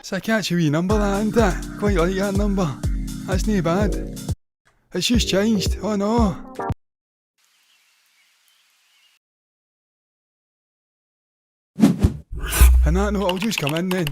It's a catchy wee number, that, isn't it? Quite like that number. That's no bad. It's just changed. Oh no. And that note, I'll just come in then.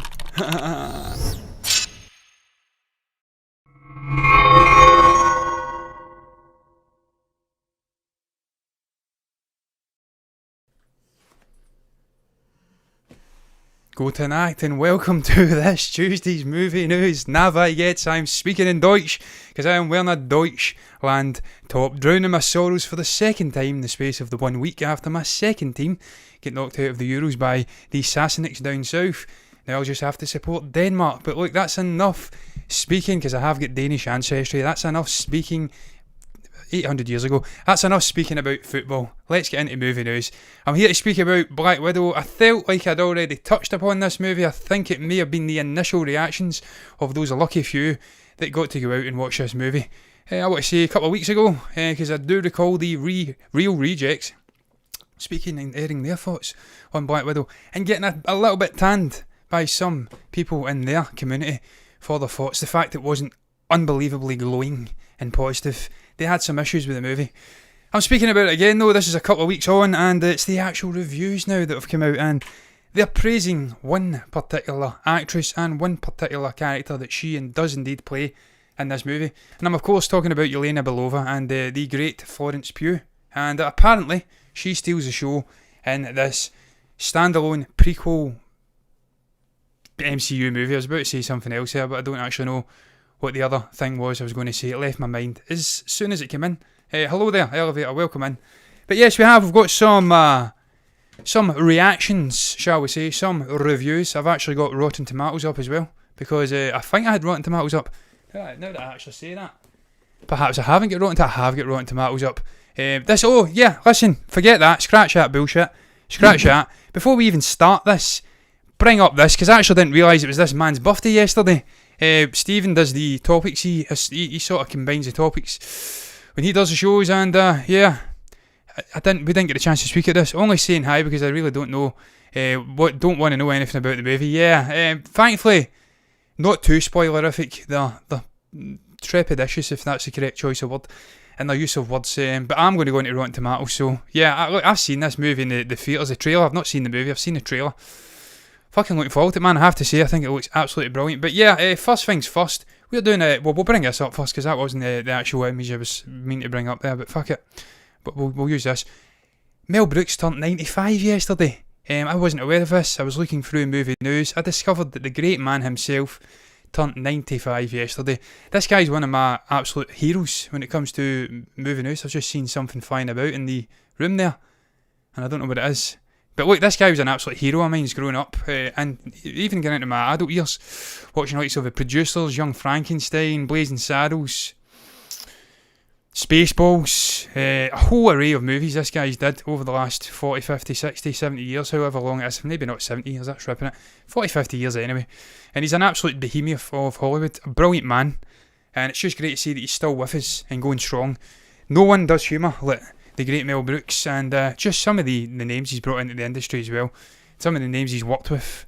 Guten Nacht and welcome to this Tuesday's movie news. Never yet, I'm speaking in Deutsch because I am wearing a Deutschland top, drowning my sorrows for the second time in the space of the 1 week after my second team get knocked out of the Euros by the Sassanics down south. Now I'll just have to support Denmark, but look, that's enough speaking because I have got Danish ancestry. That's enough speaking 800 years ago. That's enough speaking about football. Let's get into movie news. I'm here to speak about Black Widow. I felt like I'd already touched upon this movie. I think it may have been the initial reactions of those lucky few that got to go out and watch this movie. I want to say a couple of weeks ago, because I do recall the real rejects speaking and airing their thoughts on Black Widow and getting a little bit tanned by some people in their community for their thoughts. The fact it wasn't unbelievably glowing and positive. They had some issues with the movie. I'm speaking about it again though. This is a couple of weeks on and it's the actual reviews now that have come out and they're praising one particular actress and one particular character that she does indeed play in this movie. And I'm of course talking about Yelena Belova and the great Florence Pugh. And apparently she steals the show in this standalone prequel MCU movie. I was about to say something else here, but I don't actually know what the other thing was I was going to say. It left my mind as soon as it came in. Hello there, elevator, welcome in. But yes, we've got some reactions, shall we say, some reviews. I've actually got Rotten Tomatoes up as well, because I think I had Rotten Tomatoes up. Now that I actually say that, perhaps I haven't got Rotten. I have got Rotten Tomatoes up. Listen, forget that, scratch that bullshit, scratch that. Before we even start this, bring up this, because I actually didn't realise it was this man's birthday yesterday. Stephen does the topics, he sort of combines the topics when he does the shows, and we didn't get a chance to speak at this. Only saying hi because I really don't know, don't want to know anything about the movie. Thankfully, not too spoilerific. They're trepidatious, if that's the correct choice of word, and their use of words. But I'm going to go into Rotten Tomatoes, so yeah, I've seen this movie in the theatres, the trailer. I've not seen the movie, I've seen the trailer. Fucking looking forward to it, man. I have to say, I think it looks absolutely brilliant. But yeah, first things first, we're doing we'll bring this up first because that wasn't the actual image I was meaning to bring up there, but fuck it. But we'll use this. Mel Brooks turned 95 yesterday. I wasn't aware of this. I was looking through movie news. I discovered that the great man himself turned 95 yesterday. This guy's one of my absolute heroes when it comes to movie news. I've just seen something flying about in the room there, and I don't know what it is. But look, this guy was an absolute hero of mine growing up, and even getting into my adult years, watching likes of The Producers, Young Frankenstein, Blazing Saddles, Spaceballs, a whole array of movies this guy's did over the last 40, 50, 60, 70 years, however long it is. Maybe not 70 years, that's ripping it. 40, 50 years anyway. And he's an absolute behemoth of Hollywood, a brilliant man, and it's just great to see that he's still with us and going strong. No one does humour like the great Mel Brooks, and just some of the names he's brought into the industry as well. Some of the names he's worked with.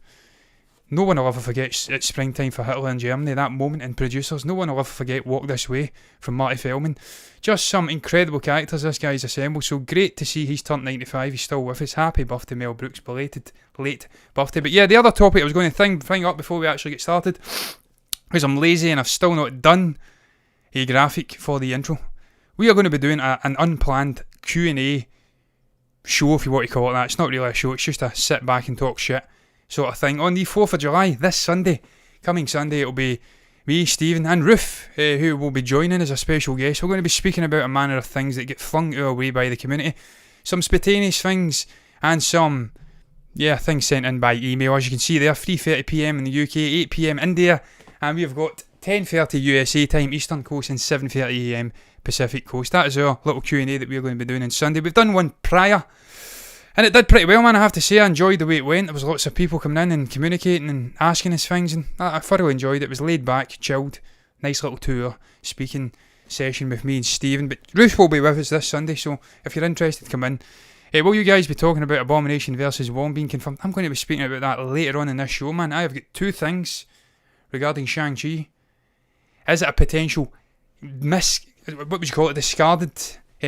No one will ever forget It's Springtime for Hitler in Germany, that moment in Producers. No one will ever forget Walk This Way from Marty Feldman. Just some incredible characters this guy's assembled, so great to see he's turned 95, he's still with us. Happy birthday Mel Brooks, belated late birthday. But yeah, the other topic I was going to bring up before we actually get started, because I'm lazy and I've still not done a graphic for the intro. We are going to be doing an unplanned Q&A show, if you want to call it that. It's not really a show, it's just a sit back and talk shit sort of thing. On the 4th of July, this Sunday, coming Sunday, it'll be me, Stephen and Ruth, who will be joining as a special guest. We're going to be speaking about a manner of things that get flung our way by the community. Some spontaneous things and some, things sent in by email. As you can see there, 3:30pm in the UK, 8pm India, and we've got 10:30 USA time, Eastern Coast, and 7:30am Pacific Coast. That is our little Q&A that we're going to be doing on Sunday. We've done one prior, and it did pretty well, man. I have to say, I enjoyed the way it went. There was lots of people coming in and communicating and asking us things, and I thoroughly enjoyed it. It was laid back, chilled, nice little 2-hour speaking session with me and Stephen. But Ruth will be with us this Sunday, so if you're interested, come in. Will you guys be talking about Abomination versus Wong being confirmed? I'm going to be speaking about that later on in this show, man. I have got two things regarding Shang-Chi? Is it a potential what would you call it, discarded,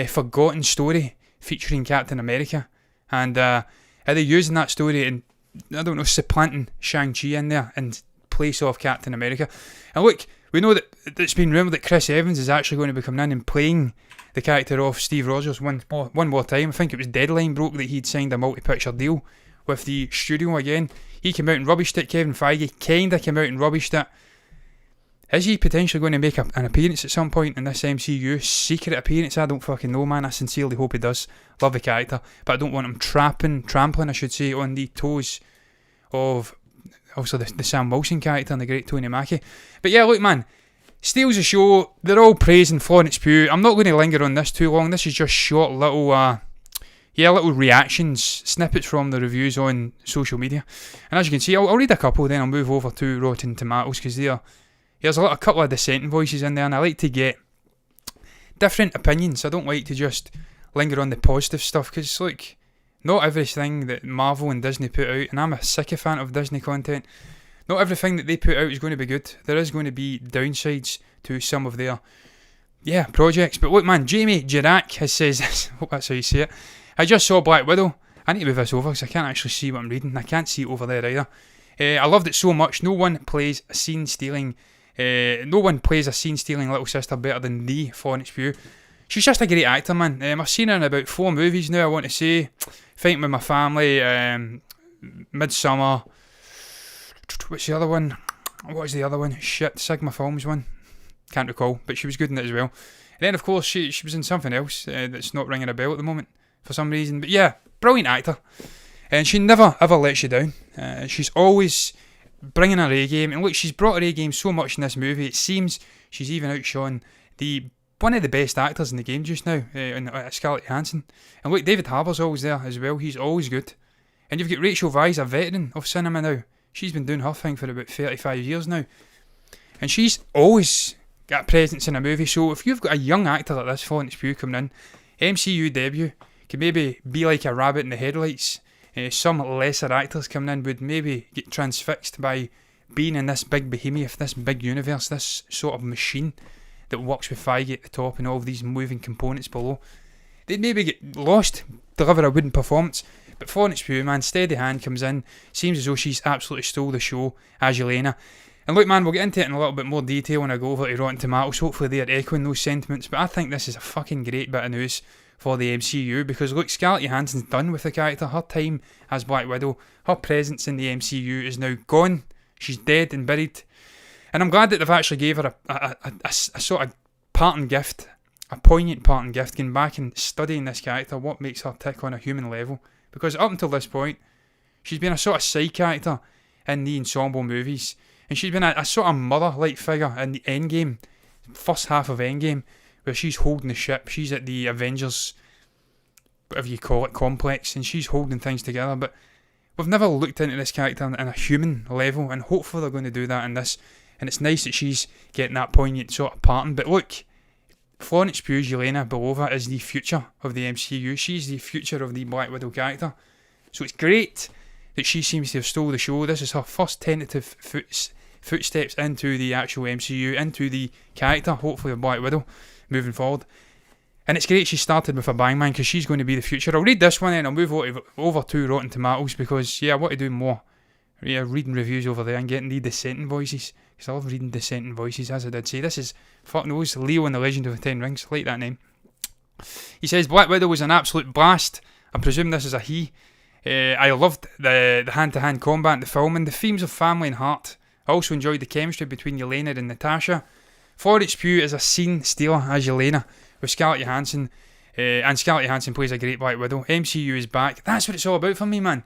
forgotten story featuring Captain America? And are they using that story and, I don't know, supplanting Shang-Chi in there in place of Captain America? And look, we know that it's been rumoured that Chris Evans is actually going to be coming in and playing the character of Steve Rogers one more time. I think it was Deadline broke that he'd signed a multi-picture deal with the studio again. He came out and rubbished it. Kevin Feige kinda came out and rubbished it. Is he potentially going to make an appearance at some point in this MCU? Secret appearance? I don't fucking know, man. I sincerely hope he does. Love the character, but I don't want him trampling, I should say, on the toes of also the Sam Wilson character and the great Tony Mackie. But yeah, look, man, steals the show. They're all praising Florence Pugh. I'm not going to linger on this too long. This is just short little reactions, snippets from the reviews on social media. And as you can see, I'll read a couple, then I'll move over to Rotten Tomatoes, because there's a couple of dissenting voices in there, and I like to get different opinions. I don't like to just linger on the positive stuff, because like, not everything that Marvel and Disney put out, and I'm a sycophant of Disney content, not everything that they put out is going to be good. There is going to be downsides to some of their projects. But look, man, Jamie Girac has says this. I hope that's how you say it. I just saw Black Widow. I need to move this over because I can't actually see what I'm reading. I can't see it over there either. I loved it so much. No one plays a scene-stealing little sister better than the Florence Pugh. She's just a great actor, man. I've seen her in about 4 movies now, I want to say. Fighting with My Family, Midsummer. What's the other one? What is the other one? Shit, Sigma Films one. Can't recall, but she was good in it as well. And then, of course, she was in something else that's not ringing a bell at the moment for some reason. But yeah, brilliant actor. And she never, ever lets you down. She's always bringing her A game. And look, she's brought her A game so much in this movie. It seems she's even outshone one of the best actors in the game just now, Scarlett Johansson. And look, David Harbour's always there as well. He's always good. And you've got Rachel Weisz, a veteran of cinema now. She's been doing her thing for about 35 years now. And she's always got a presence in a movie. So if you've got a young actor like this, Florence Pugh, coming in, MCU debut, could maybe be like a rabbit in the headlights. Some lesser actors coming in would maybe get transfixed by being in this big behemoth, this big universe, this sort of machine that works with Feige at the top and all of these moving components below. They'd maybe get lost, deliver a wooden performance. But Florence Pugh, man, steady hand, comes in, seems as though she's absolutely stole the show as Yelena. And look, man, we'll get into it in a little bit more detail when I go over to Rotten Tomatoes. Hopefully they're echoing those sentiments. But I think this is a fucking great bit of news for the MCU, because look, Scarlett Johansson's done with the character. Her time as Black Widow, her presence in the MCU is now gone. She's dead and buried. And I'm glad that they've actually gave her a sort of parting gift, a poignant parting gift, going back and studying this character, what makes her tick on a human level. Because up until this point, she's been a sort of side character in the ensemble movies. And she's been a sort of mother-like figure in the Endgame, first half of Endgame, where she's holding the ship. She's at the Avengers, whatever you call it, complex, and she's holding things together. But we've never looked into this character on a human level, and hopefully they're going to do that in this. And it's nice that she's getting that poignant sort of parting. But look, Florence Pugh's Yelena Belova is the future of the MCU. She's the future of the Black Widow character. So it's great that she seems to have stole the show. This is her first tentative footsteps into the actual MCU, into the character, hopefully, of Black Widow moving forward. And it's great she started with a bang, man, because she's going to be the future. I'll read this one and I'll move over to Rotten Tomatoes, because I want to do more reading reviews over there and getting the dissenting voices, because I love reading dissenting voices, as I did say. This is, fuck knows, Leo and the Legend of the Ten Rings. I like that name. He says, Black Widow was an absolute blast. I presume this is a he. I loved the hand-to-hand combat in the film and the themes of family and heart. I also enjoyed the chemistry between Yelena and Natasha. Florence Pugh is a scene stealer as Yelena, with Scarlett Johansson, and Scarlett Johansson plays a great Black Widow. MCU is back. That's what it's all about for me, man.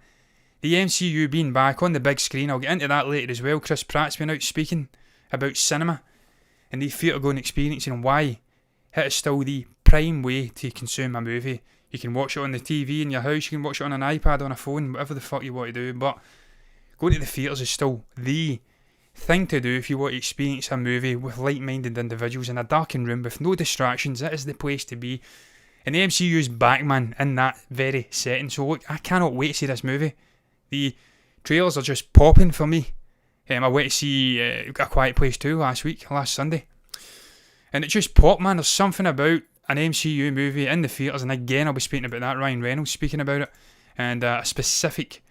The MCU being back on the big screen. I'll get into that later as well. Chris Pratt's been out speaking about cinema and the theatre-going experience and why it is still the prime way to consume a movie. You can watch it on the TV in your house, you can watch it on an iPad, on a phone, whatever the fuck you want to do, but going to the theatres is still the thing to do if you want to experience a movie with like-minded individuals in a darkened room with no distractions. It is the place to be. And the MCU's back, man, in that very setting. So look, I cannot wait to see this movie. The trailers are just popping for me. I went to see A Quiet Place 2 last Sunday. And it just popped, man. There's something about an MCU movie in the theatres, and again, I'll be speaking about that. Ryan Reynolds speaking about it, and a specific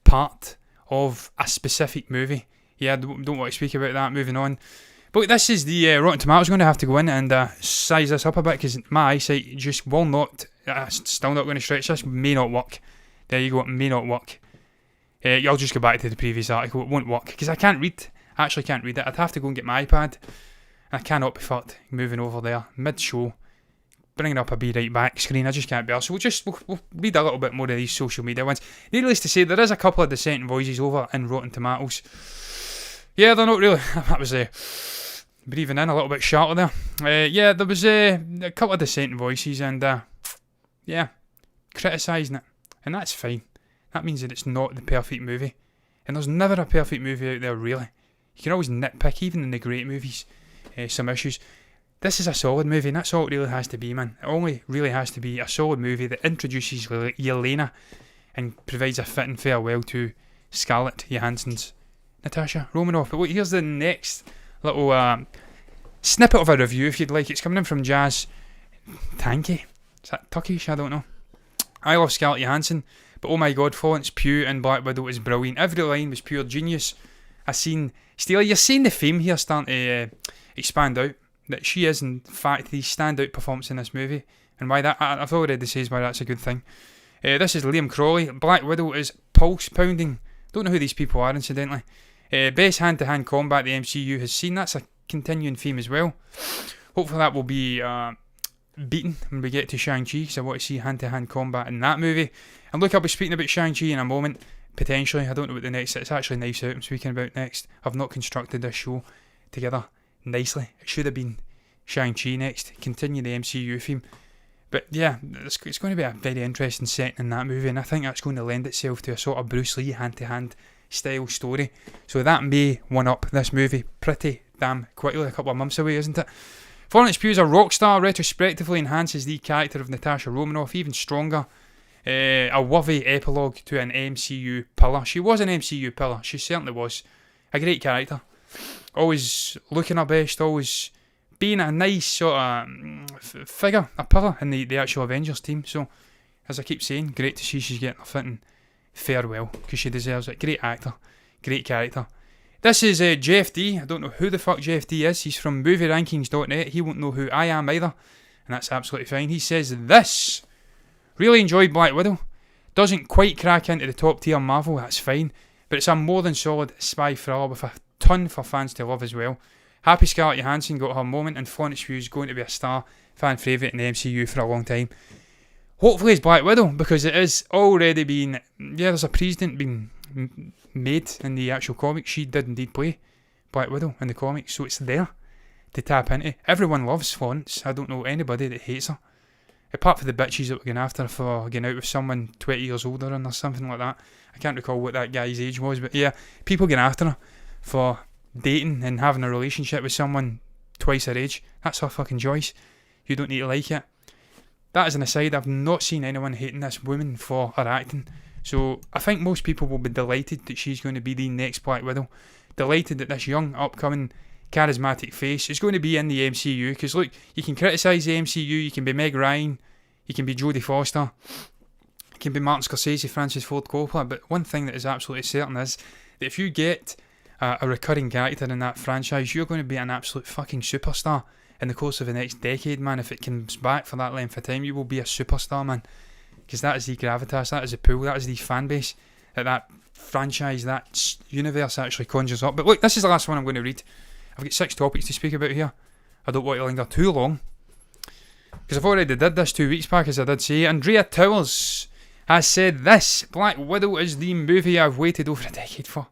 part of a specific movie. Yeah, I don't want to speak about that. Moving on. But this is the Rotten Tomatoes. Going to have to go in and size this up a bit because my eyesight just will not. Still not going to stretch. This may not work. There you go. It may not work. I'll just go back to the previous article. It won't work because I can't read. I actually can't read it. I'd have to go and get my iPad. I cannot be fucked moving over there mid-show, bringing up a be right back screen. I just can't be arsed. So we'll read a little bit more of these social media ones. Needless to say, there is a couple of dissenting voices over in Rotten Tomatoes. Yeah, they're not really. That was breathing in a little bit sharper there. Yeah, there was a couple of dissenting voices, and criticising it, and that's fine. That means that it's not the perfect movie, and there's never a perfect movie out there, really. You can always nitpick, even in the great movies. Some issues. This is a solid movie, and that's all it really has to be, man. It only really has to be a solid movie that introduces Yelena and provides a fitting farewell to Scarlett Johansson's Natasha Romanoff. But here's the next little snippet of a review, if you'd like. It's coming in from Jazz Tanky. Is that Turkish? I don't know. I love Scarlett Johansson, but oh my god, Florence Pugh in Black Widow is brilliant. Every line was pure genius. You're seeing the theme here starting to expand out, that she is in fact the standout performance in this movie, and why that, I've already said why that's a good thing. This is Liam Crawley. Black Widow is pulse pounding. Don't know who these people are, incidentally. Best hand-to-hand combat the MCU has seen. That's a continuing theme as well. Hopefully that will be beaten when we get to Shang-Chi, because I want to see hand-to-hand combat in that movie. And look, I'll be speaking about Shang-Chi in a moment, potentially. I don't know what the next, it's actually Knives Out I'm speaking about next. I've not constructed this show together nicely. It should have been Shang-Chi next, continue the MCU theme. But yeah, it's going to be a very interesting setting in that movie, and I think that's going to lend itself to a sort of Bruce Lee hand-to-hand style story. So that may one-up this movie pretty damn quickly, a couple of months away, isn't it? Florence Pugh as a rock star retrospectively enhances the character of Natasha Romanoff even stronger. A worthy epilogue to an MCU pillar. She was an MCU pillar, she certainly was. A great character. Always looking her best, always being a nice sort of figure, a pillar in the actual Avengers team. So, as I keep saying, great to see she's getting her fitting farewell, because she deserves it. Great actor, great character. This is JFD. I don't know who the fuck JFD is. He's from movierankings.net. He won't know who I am either, and that's absolutely fine. He says this: really enjoyed Black Widow. Doesn't quite crack into the top tier Marvel, that's fine, but it's a more than solid spy thriller with a ton for fans to love as well. Happy Scarlett Johansson got her moment, and Florence Pugh is going to be a star fan favourite in the MCU for a long time. Hopefully it's Black Widow, because it is already been, there's a precedent being made in the actual comics. She did indeed play Black Widow in the comics, so it's there to tap into. Everyone loves Florence. I don't know anybody that hates her, apart from the bitches that were going after her for getting out with someone 20 years older than or something like that. I can't recall what that guy's age was, but yeah, people getting after her for dating and having a relationship with someone twice her age. That's her fucking choice. You don't need to like it. That is an aside. I've not seen anyone hating this woman for her acting. So I think most people will be delighted that she's going to be the next Black Widow. Delighted that this young, upcoming, charismatic face is going to be in the MCU. Because look, you can criticise the MCU, you can be Meg Ryan, you can be Jodie Foster, you can be Martin Scorsese, Francis Ford Coppola, but one thing that is absolutely certain is that if you get a recurring character in that franchise, you're going to be an absolute fucking superstar in the course of the next decade, man. If it comes back for that length of time, you will be a superstar, man. Because that is the gravitas, that is the pull, that is the fan base that franchise, that universe actually conjures up. But look, this is the last one I'm going to read. I've got 6 topics to speak about here. I don't want to linger too long, because I've already did this 2 weeks back, as I did say. Andrea Towers has said this: Black Widow is the movie I've waited over a decade for.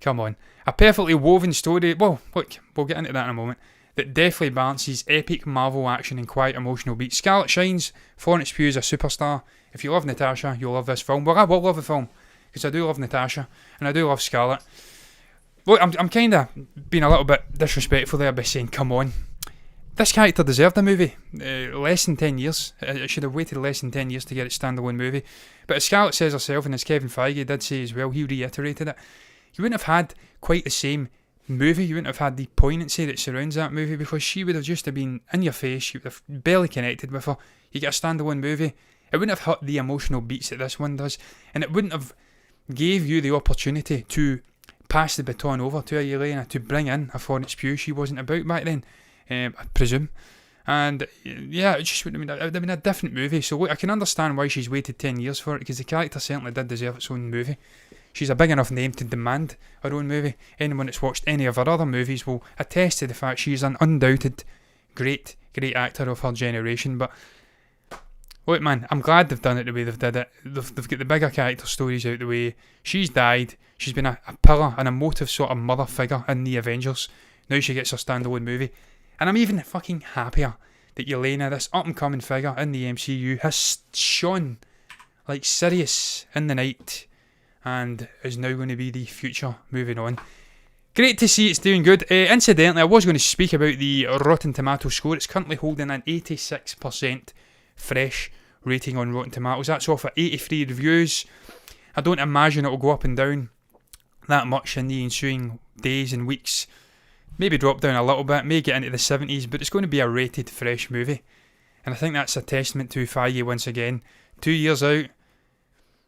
Come on. A perfectly woven story, well, look, we'll get into that in a moment, that deftly balances epic Marvel action and quiet emotional beats. Scarlett shines, Florence Pugh is a superstar. If you love Natasha, you'll love this film. Well, I will love the film, because I do love Natasha, and I do love Scarlett. Look, I'm kind of being a little bit disrespectful there by saying, come on. This character deserved a movie. Less than 10 years. It should have waited less than 10 years to get its standalone movie. But as Scarlett says herself, and as Kevin Feige did say as well, he reiterated it, you wouldn't have had quite the same movie. You wouldn't have had the poignancy that surrounds that movie, because she would have just have been in your face. You would have barely connected with her. You get a standalone movie, it wouldn't have hit the emotional beats that this one does, and it wouldn't have gave you the opportunity to pass the baton over to a Yelena, to bring in a Florence Pugh. She wasn't about back then, I presume. And yeah, it just would have been, it would have been a different movie. So look, I can understand why she's waited 10 years for it, because the character certainly did deserve its own movie. She's a big enough name to demand her own movie. Anyone that's watched any of her other movies will attest to the fact she's an undoubted great actor of her generation. But look, man, I'm glad they've done it the way they've did it. They've got the bigger character stories out the way. She's died. She's been a pillar, an emotive sort of mother figure in the Avengers. Now she gets her standalone movie. And I'm even fucking happier that Yelena, this up-and-coming figure in the MCU, has shone like Sirius in the night and is now going to be the future moving on. Great to see it's doing good. Incidentally, I was going to speak about the Rotten Tomatoes score. It's currently holding an 86% fresh rating on Rotten Tomatoes. That's off of 83 reviews. I don't imagine it will go up and down that much in the ensuing days and weeks. Maybe drop down a little bit, may get into the 70s, but it's going to be a rated fresh movie. And I think that's a testament to Feige once again. 2 years out,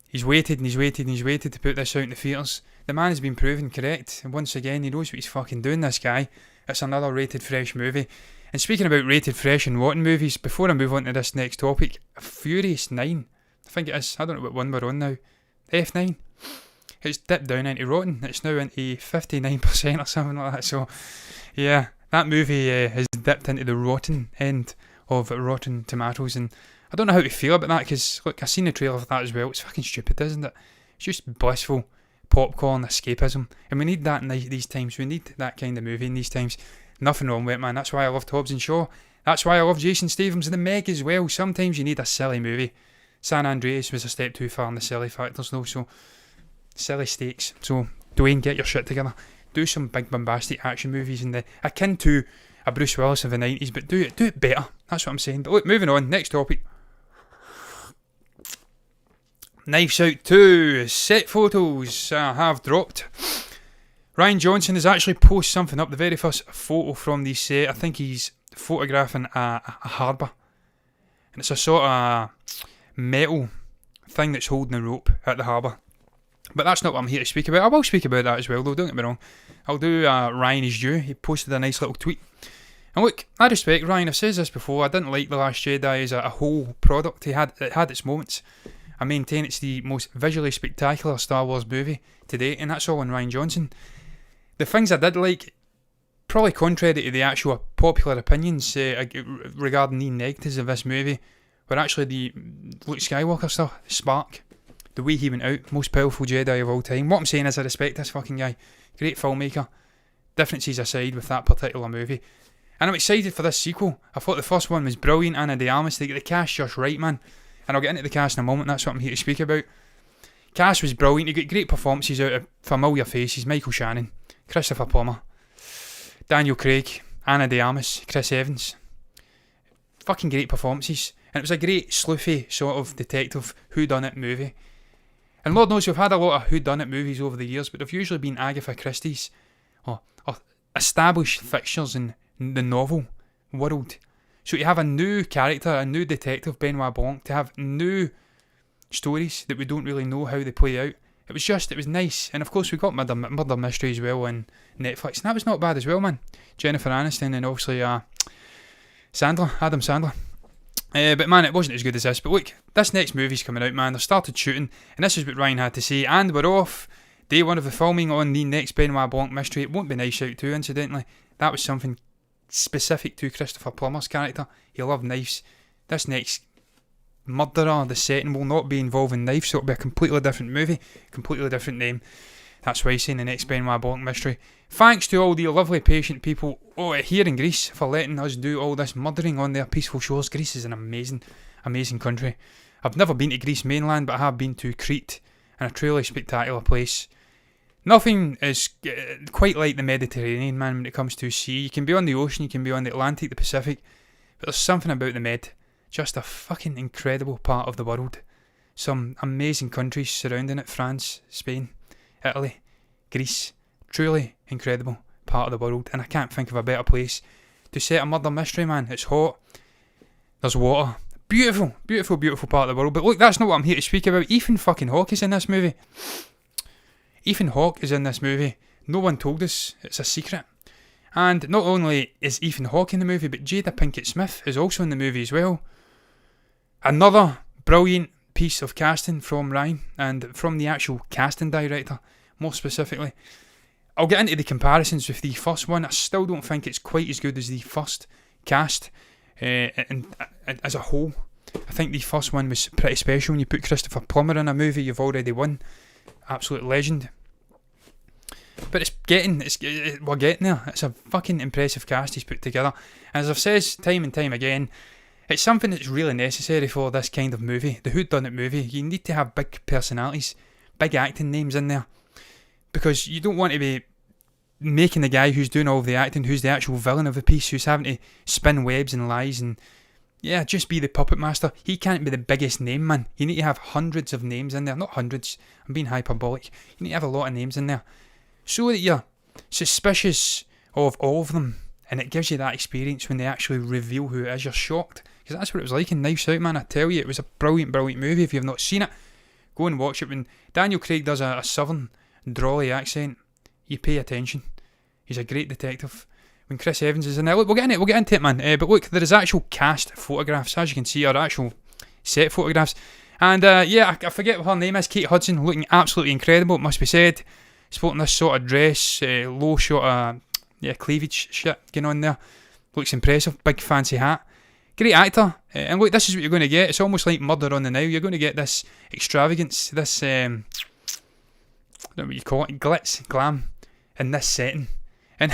he's waited and he's waited and he's waited to put this out in the theatres. The man has been proven correct, and once again, he knows what he's fucking doing, this guy. It's another rated fresh movie. And speaking about rated fresh and rotten movies, before I move on to this next topic, Furious 9, I think it is, I don't know what one we're on now, F9. It's dipped down into rotten. It's now into 59% or something like that. So, yeah, that movie has dipped into the rotten end of Rotten Tomatoes, and I don't know how to feel about that, because look, I've seen the trailer for that as well. It's fucking stupid, isn't it? It's just blissful popcorn escapism, and we need that in these times. We need that kind of movie in these times. Nothing wrong with it, man. That's why I loved Hobbs and Shaw. That's why I love Jason Stathams and The Meg as well. Sometimes you need a silly movie. San Andreas was a step too far in the silly factors though, so silly stakes. So Dwayne, get your shit together. Do some big bombastic action movies in the akin to a Bruce Willis of the 90s, but do it better. That's what I'm saying. But look, moving on, next topic. Knives Out 2 set photos have dropped. Rian Johnson has actually posted something up, the very first photo from the set. I think he's photographing a harbour, and it's a sort of metal thing that's holding the rope at the harbour. But that's not what I'm here to speak about. I will speak about that as well, though, don't get me wrong. I'll do Ryan is due. He posted a nice little tweet. And look, I respect Ryan. I've said this before. I didn't like The Last Jedi as a whole product. It had its moments. I maintain it's the most visually spectacular Star Wars movie to date, and that's all on Rian Johnson. The things I did like, probably contrary to the actual popular opinions regarding the negatives of this movie, were actually the Luke Skywalker stuff, Spark. The way he went out, most powerful Jedi of all time. What I'm saying is I respect this fucking guy. Great filmmaker. Differences aside with that particular movie. And I'm excited for this sequel. I thought the first one was brilliant. Ana de Armas, they get the cast just right, man. And I'll get into the cast in a moment, that's what I'm here to speak about. Cast was brilliant. You get great performances out of familiar faces. Michael Shannon, Christopher Plummer, Daniel Craig, Ana de Armas, Chris Evans. Fucking great performances. And it was a great sleuthy sort of detective whodunit movie. And Lord knows we've had a lot of whodunit movies over the years, but they've usually been Agatha Christie's or established fixtures in the novel world. So to have a new character, a new detective, Benoit Blanc, to have new stories that we don't really know how they play out, it was nice. And of course we got Murder Mystery as well on Netflix, and that was not bad as well, man. Jennifer Aniston and obviously Adam Sandler. But man, it wasn't as good as this. But look, this next movie's coming out, man. They've started shooting, and this is what Ryan had to say. And we're off. Day one of the filming on the next Benoit Blanc mystery. It won't be Knives Out 2, incidentally. That was something specific to Christopher Plummer's character. He loved knives. This next murderer, the setting, will not be involving knives, so it'll be a completely different movie, completely different name. That's why he's saying the next Benoit Blanc mystery. Thanks to all the lovely patient people here in Greece for letting us do all this murdering on their peaceful shores. Greece is an amazing, amazing country. I've never been to Greece mainland, but I have been to Crete, and a truly spectacular place. Nothing is quite like the Mediterranean, man, when it comes to sea. You can be on the ocean, you can be on the Atlantic, the Pacific, but there's something about the Med. Just a fucking incredible part of the world. Some amazing countries surrounding it. France, Spain, Italy. Greece. Truly incredible part of the world, and I can't think of a better place to set a murder mystery, man. It's hot. There's water. Beautiful, beautiful, beautiful part of the world. But look, that's not what I'm here to speak about. Ethan fucking Hawke is in this movie. Ethan Hawke is in this movie. No one told us. It's a secret. And not only is Ethan Hawke in the movie, but Jada Pinkett Smith is also in the movie as well. Another brilliant piece of casting from Ryan, and from the actual casting director, more specifically. I'll get into the comparisons with the first one. I still don't think it's quite as good as the first cast. And as a whole, I think the first one was pretty special. When you put Christopher Plummer in a movie, you've already won. Absolute legend. But we're getting there. It's a fucking impressive cast he's put together. And as I've said time and time again, it's something that's really necessary for this kind of movie. The whodunit movie. You need to have big personalities, big acting names in there. Because you don't want to be making the guy who's doing all the acting, who's the actual villain of the piece, who's having to spin webs and lies and, yeah, just be the puppet master. He can't be the biggest name, man. You need to have hundreds of names in there. Not hundreds, I'm being hyperbolic. You need to have a lot of names in there, so that you're suspicious of all of them, and it gives you that experience when they actually reveal who it is. You're shocked, because that's what it was like in Knives Out, man. I tell you, it was a brilliant, brilliant movie. If you've not seen it, go and watch it. When Daniel Craig does a southern drawly accent, you pay attention. He's a great detective. When Chris Evans is in there, look, we'll get into it, man. But look, there is actual cast photographs, as you can see, are actual set photographs. And yeah, I forget what her name is, Kate Hudson, looking absolutely incredible, it must be said. Sporting this sort of dress, low sort of cleavage shit going on there. Looks impressive, big fancy hat. Great actor. And look, this is what you're going to get. It's almost like Murder on the Nile. You're going to get this extravagance, this, I don't know what you call it, glitz, glam, in this setting. And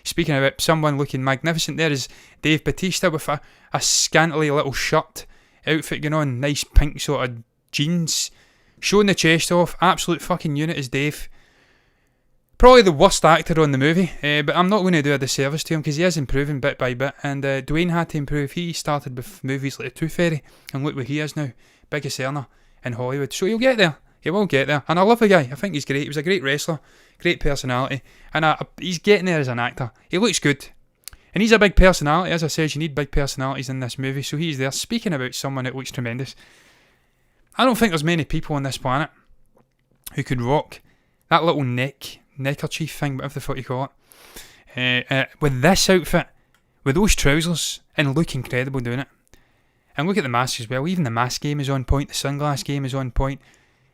speaking about someone looking magnificent, there is Dave Bautista with a scantily little shirt outfit going on, nice pink sort of jeans, showing the chest off. Absolute fucking unit is Dave. Probably the worst actor on the movie, but I'm not going to do a disservice to him because he is improving bit by bit, and Dwayne had to improve. He started with movies like The Tooth Fairy, and look where he is now, biggest earner in Hollywood. So he'll get there. He will get there, and I love the guy. I think he's great. He was a great wrestler, great personality, and he's getting there as an actor. He looks good, and he's a big personality. As I said, you need big personalities in this movie, so he's there. Speaking about someone that looks tremendous, I don't think there's many people on this planet who could rock that little neckerchief thing, whatever the fuck you call it, with this outfit, with those trousers, and look incredible doing it. And look at the mask as well. Even the mask game is on point. The sunglass game is on point.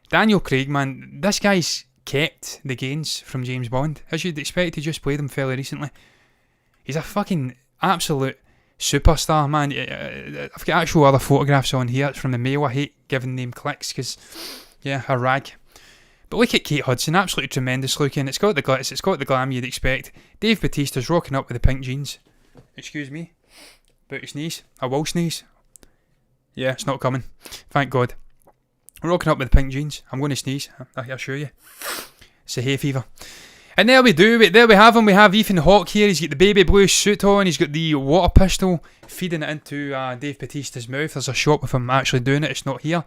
Daniel Craig, man, this guy's kept the gains from James Bond, as you'd expect. He just played him fairly recently. He's a fucking absolute superstar, man. I've got actual other photographs on here. It's from the Mail. I hate giving them clicks because, yeah, a rag. But look at Kate Hudson, absolutely tremendous looking. It's got the glitz, it's got the glam you'd expect. Dave Bautista's rocking up with the pink jeans. Excuse me. About to sneeze. I will sneeze. Yeah, it's not coming. Thank God. Rocking up with the pink jeans. I'm going to sneeze, I assure you. It's a hay fever. And there we do. There we have him. We have Ethan Hawke here. He's got the baby blue suit on. He's got the water pistol feeding it into Dave Bautista's mouth. There's a shot with him actually doing it. It's not here.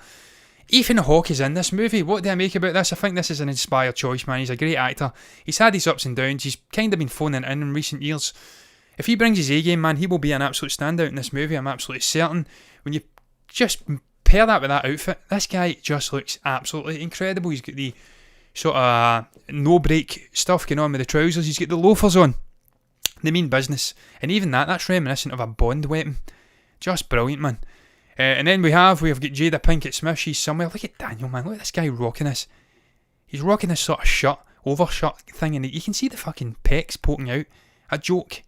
Ethan Hawke is in this movie. What do I make about this? I think this is an inspired choice, man. He's a great actor. He's had his ups and downs. He's kind of been phoning it in recent years. If he brings his A-game, man, he will be an absolute standout in this movie. I'm absolutely certain. When you just pair that with that outfit, this guy just looks absolutely incredible. He's got the sort of no-break stuff going on with the trousers. He's got the loafers on. They mean business. And even that's reminiscent of a Bond weapon. Just brilliant, man. And then we've got Jada Pinkett Smith. She's somewhere. Look at Daniel, man. Look at this guy rocking this. He's rocking this sort of overshirt thing, and you can see the fucking pecs poking out. A joke.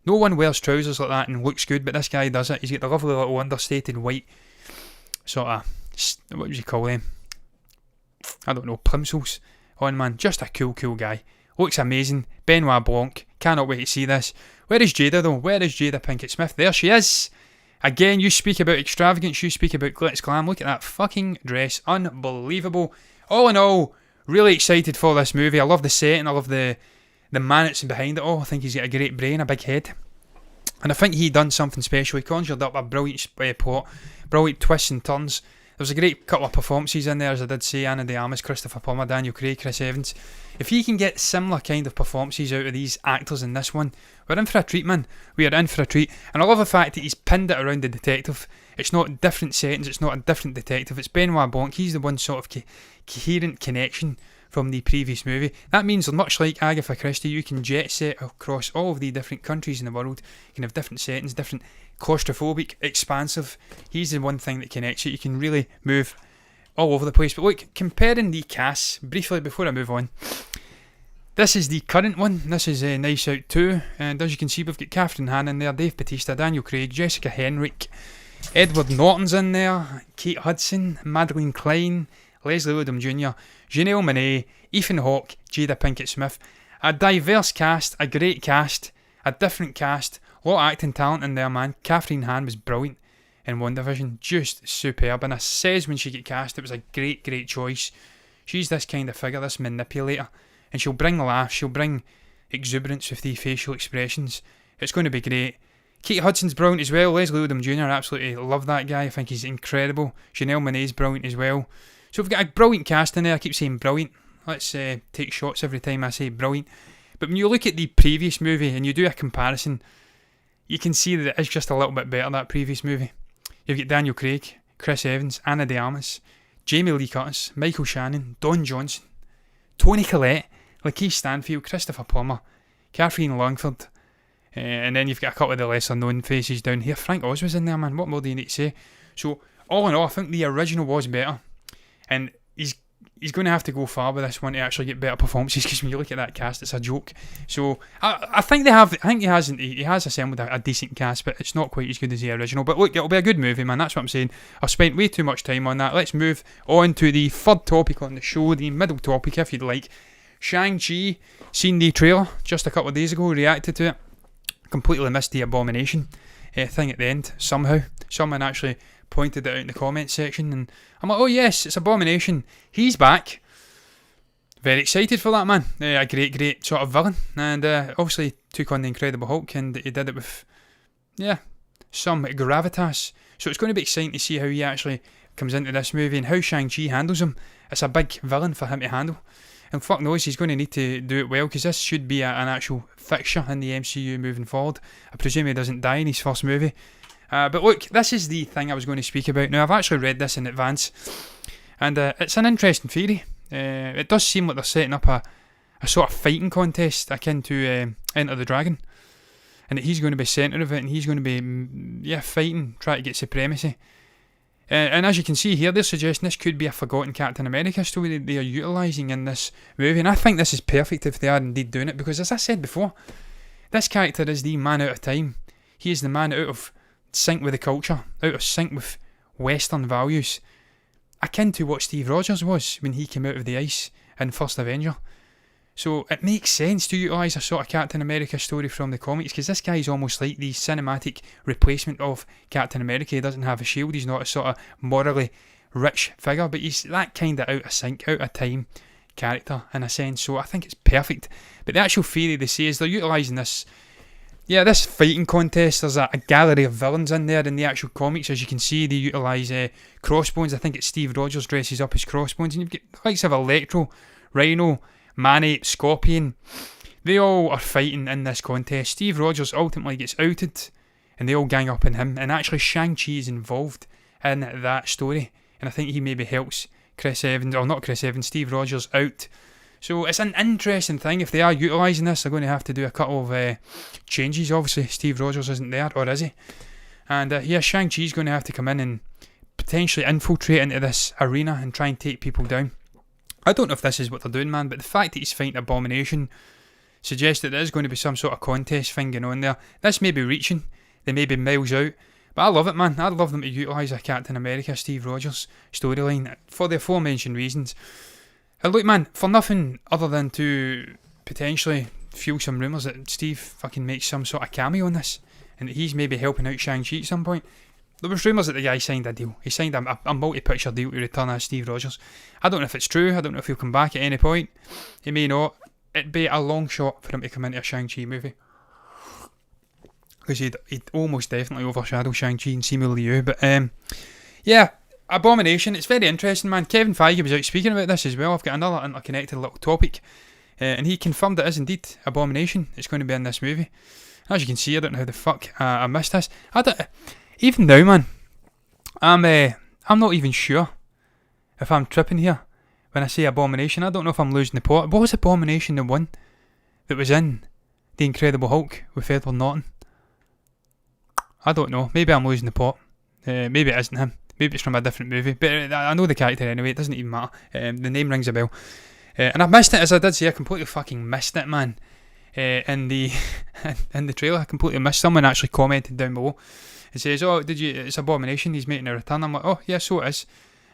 No one wears trousers like that and looks good, but this guy does it. He's got the lovely little understated white sort of, what would you call them? I don't know, plimsolls on, man. Just a cool guy. Looks amazing. Benoit Blanc. Cannot wait to see this. Where is Jada, though? Where is Jada Pinkett Smith? There she is. Again, you speak about extravagance, you speak about glitz glam. Look at that fucking dress. Unbelievable. All in all, really excited for this movie. I love the set and I love the man that's behind it all. I think he's got a great brain, a big head. And I think he done something special. He conjured up a brilliant plot, brilliant twists and turns There's a great couple of performances in there, as I did say. Ana de Armas, Christopher Plummer, Daniel Craig, Chris Evans. If he can get similar kind of performances out of these actors in this one, we're in for a treat, man. We are in for a treat. And I love the fact that he's pinned it around the detective. It's not different settings, it's not a different detective. It's Benoit Blanc. He's the one sort of coherent connection from the previous movie. That means, much like Agatha Christie, you can jet set across all of the different countries in the world. You can have different settings, different claustrophobic, expansive. He's the one thing that connects you. You can really move all over the place. But look, comparing the casts briefly before I move on, this is the current one. This is Nice Out 2, and as you can see, we've got Catherine Hahn in there, Dave Bautista, Daniel Craig, Jessica Henwick, Edward Norton's in there, Kate Hudson, Madeline Klein, Leslie Odom Jr., Janelle Monáe, Ethan Hawke, Jada Pinkett Smith. A diverse cast, a great cast, a different cast, a lot of acting talent in there, man. Catherine Hahn was brilliant in WandaVision, just superb. And I says when she got cast, it was a great, great choice. She's this kind of figure, this manipulator, and she'll bring laughs, she'll bring exuberance with the facial expressions. It's going to be great. Kate Hudson's brilliant as well. Leslie Odom Jr., I absolutely love that guy. I think he's incredible. Janelle Monáe's brilliant as well. So we've got a brilliant cast in there. I keep saying brilliant. Let's take shots every time I say brilliant. But when you look at the previous movie and you do a comparison, you can see that it is just a little bit better, that previous movie. You've got Daniel Craig, Chris Evans, Ana de Armas, Jamie Lee Curtis, Michael Shannon, Don Johnson, Toni Collette, Lakeith Stanfield, Christopher Plummer, Catherine Langford, and then you've got a couple of the lesser known faces down here. Frank Oz was in there, man. What more do you need to say? So all in all, I think the original was better, and he's going to have to go far with this one to actually get better performances, because when you look at that cast, it's a joke. So I think they have. I think he has assembled a decent cast, but it's not quite as good as the original. But look, it'll be a good movie, man. That's what I'm saying. I've spent way too much time on that. Let's move on to the third topic on the show, the middle topic, if you'd like. Shang-Chi. Seen the trailer just a couple of days ago. Reacted to it. Completely missed the abomination thing at the end. Somehow, someone actually pointed it out in the comment section, and I'm like, oh yes, it's Abomination. He's back. Very excited for that, man. A great sort of villain, and obviously took on the Incredible Hulk, and he did it with, some gravitas. So it's going to be exciting to see how he actually comes into this movie and how Shang-Chi handles him. It's a big villain for him to handle, and fuck knows he's going to need to do it well, because this should be an actual fixture in the MCU moving forward. I presume he doesn't die in his first movie. But look, this is the thing I was going to speak about. Now, I've actually read this in advance, and it's an interesting theory. It does seem like they're setting up a sort of fighting contest akin to Enter the Dragon, and that he's going to be centre of it, and he's going to be fighting, trying to get supremacy. And as you can see here, they're suggesting this could be a forgotten Captain America story that they are utilising in this movie, and I think this is perfect if they are indeed doing it, because as I said before, this character is the man out of time. He is the man out of sync with the culture, out of sync with Western values, akin to what Steve Rogers was when he came out of the ice in First Avenger. So it makes sense to utilise a sort of Captain America story from the comics, because this guy is almost like the cinematic replacement of Captain America. He doesn't have a shield, he's not a sort of morally rich figure, but he's that kind of out of sync, out of time character in a sense, so I think it's perfect. But the actual theory they say is they're utilising this fighting contest. There's a gallery of villains in there in the actual comics. As you can see, they utilise Crossbones. I think it's Steve Rogers dresses up as Crossbones, and you've got the likes of Electro, Rhino, Man-Ape, Scorpion. They all are fighting in this contest. Steve Rogers ultimately gets outed, and they all gang up on him, and actually Shang-Chi is involved in that story, and I think he maybe helps Steve Rogers out. So it's an interesting thing. If they are utilising this, they're going to have to do a couple of changes. Obviously, Steve Rogers isn't there, or is he? And Shang-Chi's going to have to come in and potentially infiltrate into this arena and try and take people down. I don't know if this is what they're doing, man, but the fact that he's fighting Abomination suggests that there is going to be some sort of contest thing going on there. This may be reaching, they may be miles out, but I love it, man. I'd love them to utilise a Captain America, Steve Rogers storyline for the aforementioned reasons. And look, man, for nothing other than to potentially fuel some rumours that Steve fucking makes some sort of cameo in this, and that he's maybe helping out Shang-Chi at some point. There was rumours that the guy signed a deal. He signed a multi-picture deal to return as Steve Rogers. I don't know if it's true. I don't know if he'll come back at any point. He may not. It'd be a long shot for him to come into a Shang-Chi movie, because he'd almost definitely overshadow Shang-Chi and Simu Liu. But Abomination, it's very interesting, man. Kevin Feige was out speaking about this as well. I've got another interconnected little topic, and he confirmed it is indeed Abomination. It's going to be in this movie. As you can see, I don't know how the fuck I missed this. Even now, man, I'm not even sure if I'm tripping here when I say Abomination. I don't know if I'm losing the plot. What was Abomination the one that was in The Incredible Hulk with Edward Norton? I don't know. Maybe I'm losing the plot. Maybe it isn't him. Maybe it's from a different movie. But I know the character anyway. It doesn't even matter. The name rings a bell. And I missed it, as I did say. I completely fucking missed it, man. In the trailer, I completely missed. Someone actually commented down below. It says, "Oh, it's Abomination. He's making a return." I'm like, "Oh, yeah, so it is."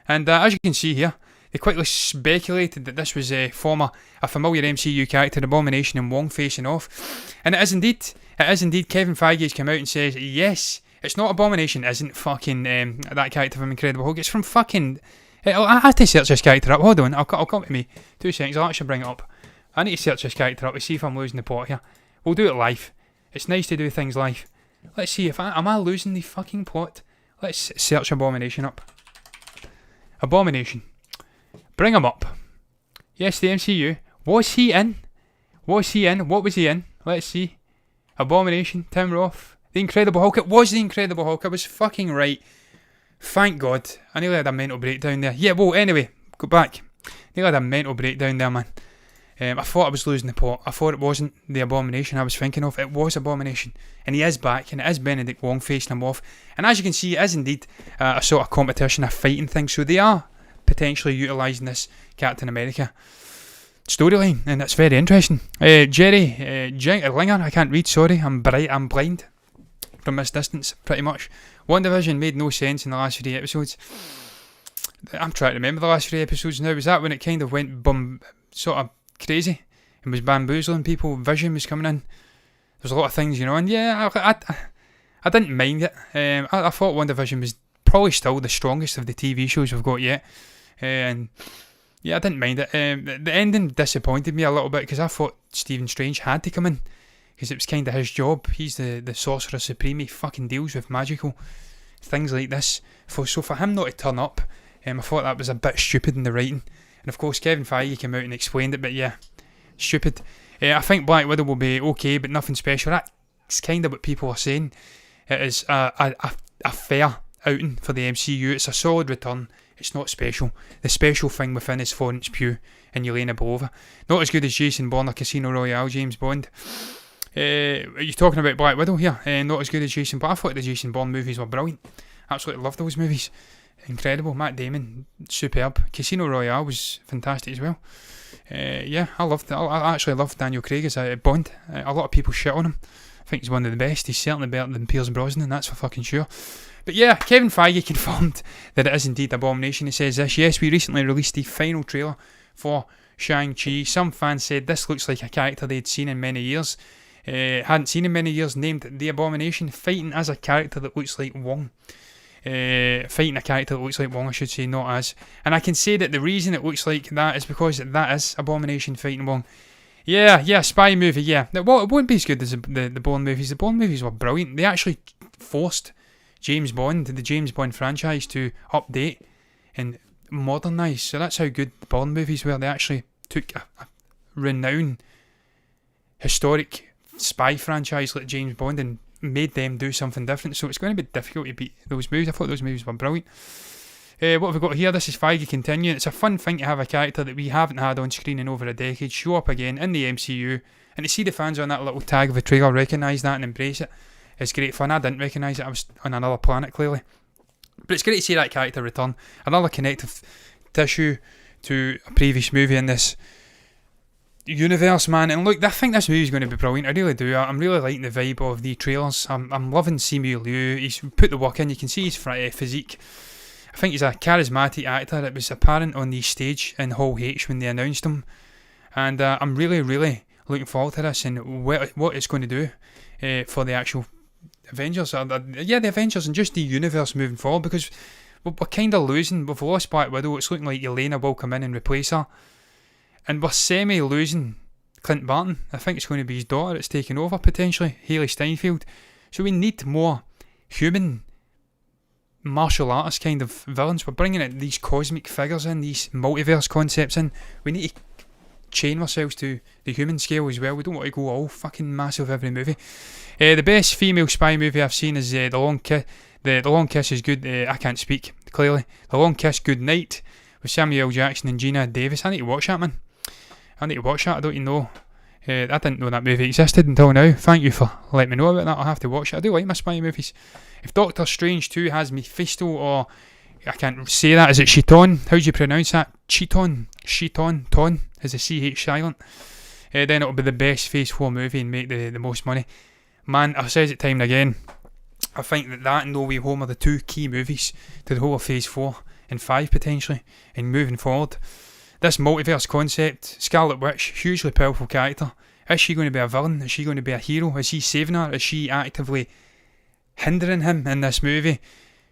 And as you can see here, they quickly speculated that this was a familiar MCU character, Abomination, and Wong facing off. And it is indeed. Kevin Feige's come out and says, yes, it's not Abomination, isn't fucking that character from Incredible Hulk. It's from fucking... I have to search this character up. Hold on, I'll come to me. 2 seconds, I'll actually bring it up. I need to search this character up to see if I'm losing the plot here. We'll do it live. It's nice to do things live. Let's see, am I losing the fucking plot? Let's search Abomination up. Abomination. Bring him up. Yes, the MCU. Was he in? What was he in? Let's see. Abomination, Tim Roth, The Incredible Hulk. It was The Incredible Hulk. I was fucking right. Thank God. I nearly had a mental breakdown there. Yeah, well, anyway, go back. Nearly had a mental breakdown there, man. I thought I was losing the plot. I thought it wasn't the Abomination I was thinking of. It was Abomination. And he is back, and it is Benedict Wong facing him off. And as you can see, it is indeed a sort of competition, a fighting thing. So they are potentially utilising this Captain America storyline, and that's very interesting. Jerry Linger, I can't read, sorry, I'm blind from this distance, pretty much. WandaVision made no sense in the last 3 episodes. I'm trying to remember the last 3 episodes now. Was that when it kind of went sort of crazy and was bamboozling people? Vision was coming in. There's a lot of things, and yeah, I didn't mind it. I thought WandaVision was probably still the strongest of the TV shows we've got yet, and yeah, I didn't mind it. The ending disappointed me a little bit because I thought Stephen Strange had to come in because it was kind of his job. He's the Sorcerer Supreme. He fucking deals with magical things like this. So for him not to turn up, I thought that was a bit stupid in the writing. And of course, Kevin Feige came out and explained it, but yeah, stupid. I think Black Widow will be okay, but nothing special. That's kind of what people are saying. It is a fair outing for the MCU. It's a solid return. It's not special. The special thing within is Florence Pugh and Yelena Belova. Not as good as Jason Bourne or Casino Royale, James Bond. Are you talking about Black Widow here? Not as good as Jason Bourne. I thought the Jason Bourne movies were brilliant. Absolutely loved those movies. Incredible. Matt Damon, superb. Casino Royale was fantastic as well. Yeah, I actually loved Daniel Craig as a Bond. A lot of people shit on him. I think he's one of the best. He's certainly better than Pierce Brosnan, that's for fucking sure. But yeah, Kevin Feige confirmed that it is indeed Abomination. He says this: yes, we recently released the final trailer for Shang-Chi. Some fans said this looks like a character they'd seen in many years. Hadn't seen in many years, named the Abomination, fighting as a character that looks like Wong. Fighting a character that looks like Wong, I should say, not as. And I can say that the reason it looks like that is because that is Abomination fighting Wong. Yeah, spy movie, yeah. It won't be as good as the Bourne movies. The Bourne movies were brilliant. They actually forced the James Bond franchise to update and modernise. So that's how good the Bond movies were. They actually took a renowned historic spy franchise like James Bond and made them do something different. So it's going to be difficult to beat those movies. I thought those movies were brilliant. What have we got here? This is Feige continuing. It's a fun thing to have a character that we haven't had on screen in over a decade show up again in the MCU, and to see the fans on that little tag of a trailer recognise that and embrace it. It's great fun. I didn't recognise it. I was on another planet, clearly. But it's great to see that character return. Another connective tissue to a previous movie in this universe, man. And look, I think this movie is going to be brilliant. I really do. I'm really liking the vibe of the trailers. I'm loving Simu Liu. He's put the work in. You can see his physique. I think he's a charismatic actor. It was apparent on the stage in Hall H when they announced him. And I'm really, really looking forward to this and what it's going to do for the actual Avengers, the Avengers and just the universe moving forward, because we're kind of losing. We've lost Black Widow. It's looking like Yelena will come in and replace her, and we're semi-losing Clint Barton. I think it's going to be his daughter that's taking over potentially, Hayley Steinfeld. So we need more human martial artist kind of villains. We're bringing in these cosmic figures in, these multiverse concepts in. We need to chain ourselves to the human scale as well. We don't want to go all fucking massive every movie. The best female spy movie I've seen is The Long Kiss. The Long Kiss is good. I can't speak clearly. The Long Kiss, Good Night with Samuel L. Jackson and Gina Davis. I need to watch that, man. I need to watch that. I don't even know. I didn't know that movie existed until now. Thank you for letting me know about that. I'll have to watch it. I do like my spy movies. If Doctor Strange 2 has Mephisto, or I can't say that, is it Cheaton? How do you pronounce that? Cheaton? Ton? Is the CH silent? Then it'll be the best Phase 4 movie and make the most money. Man, I've said it time and again. I think that and No Way Home are the two key movies to the whole of Phase 4 and 5 potentially, and moving forward. This multiverse concept, Scarlet Witch, hugely powerful character. Is she going to be a villain? Is she going to be a hero? Is he saving her? Is she actively hindering him in this movie?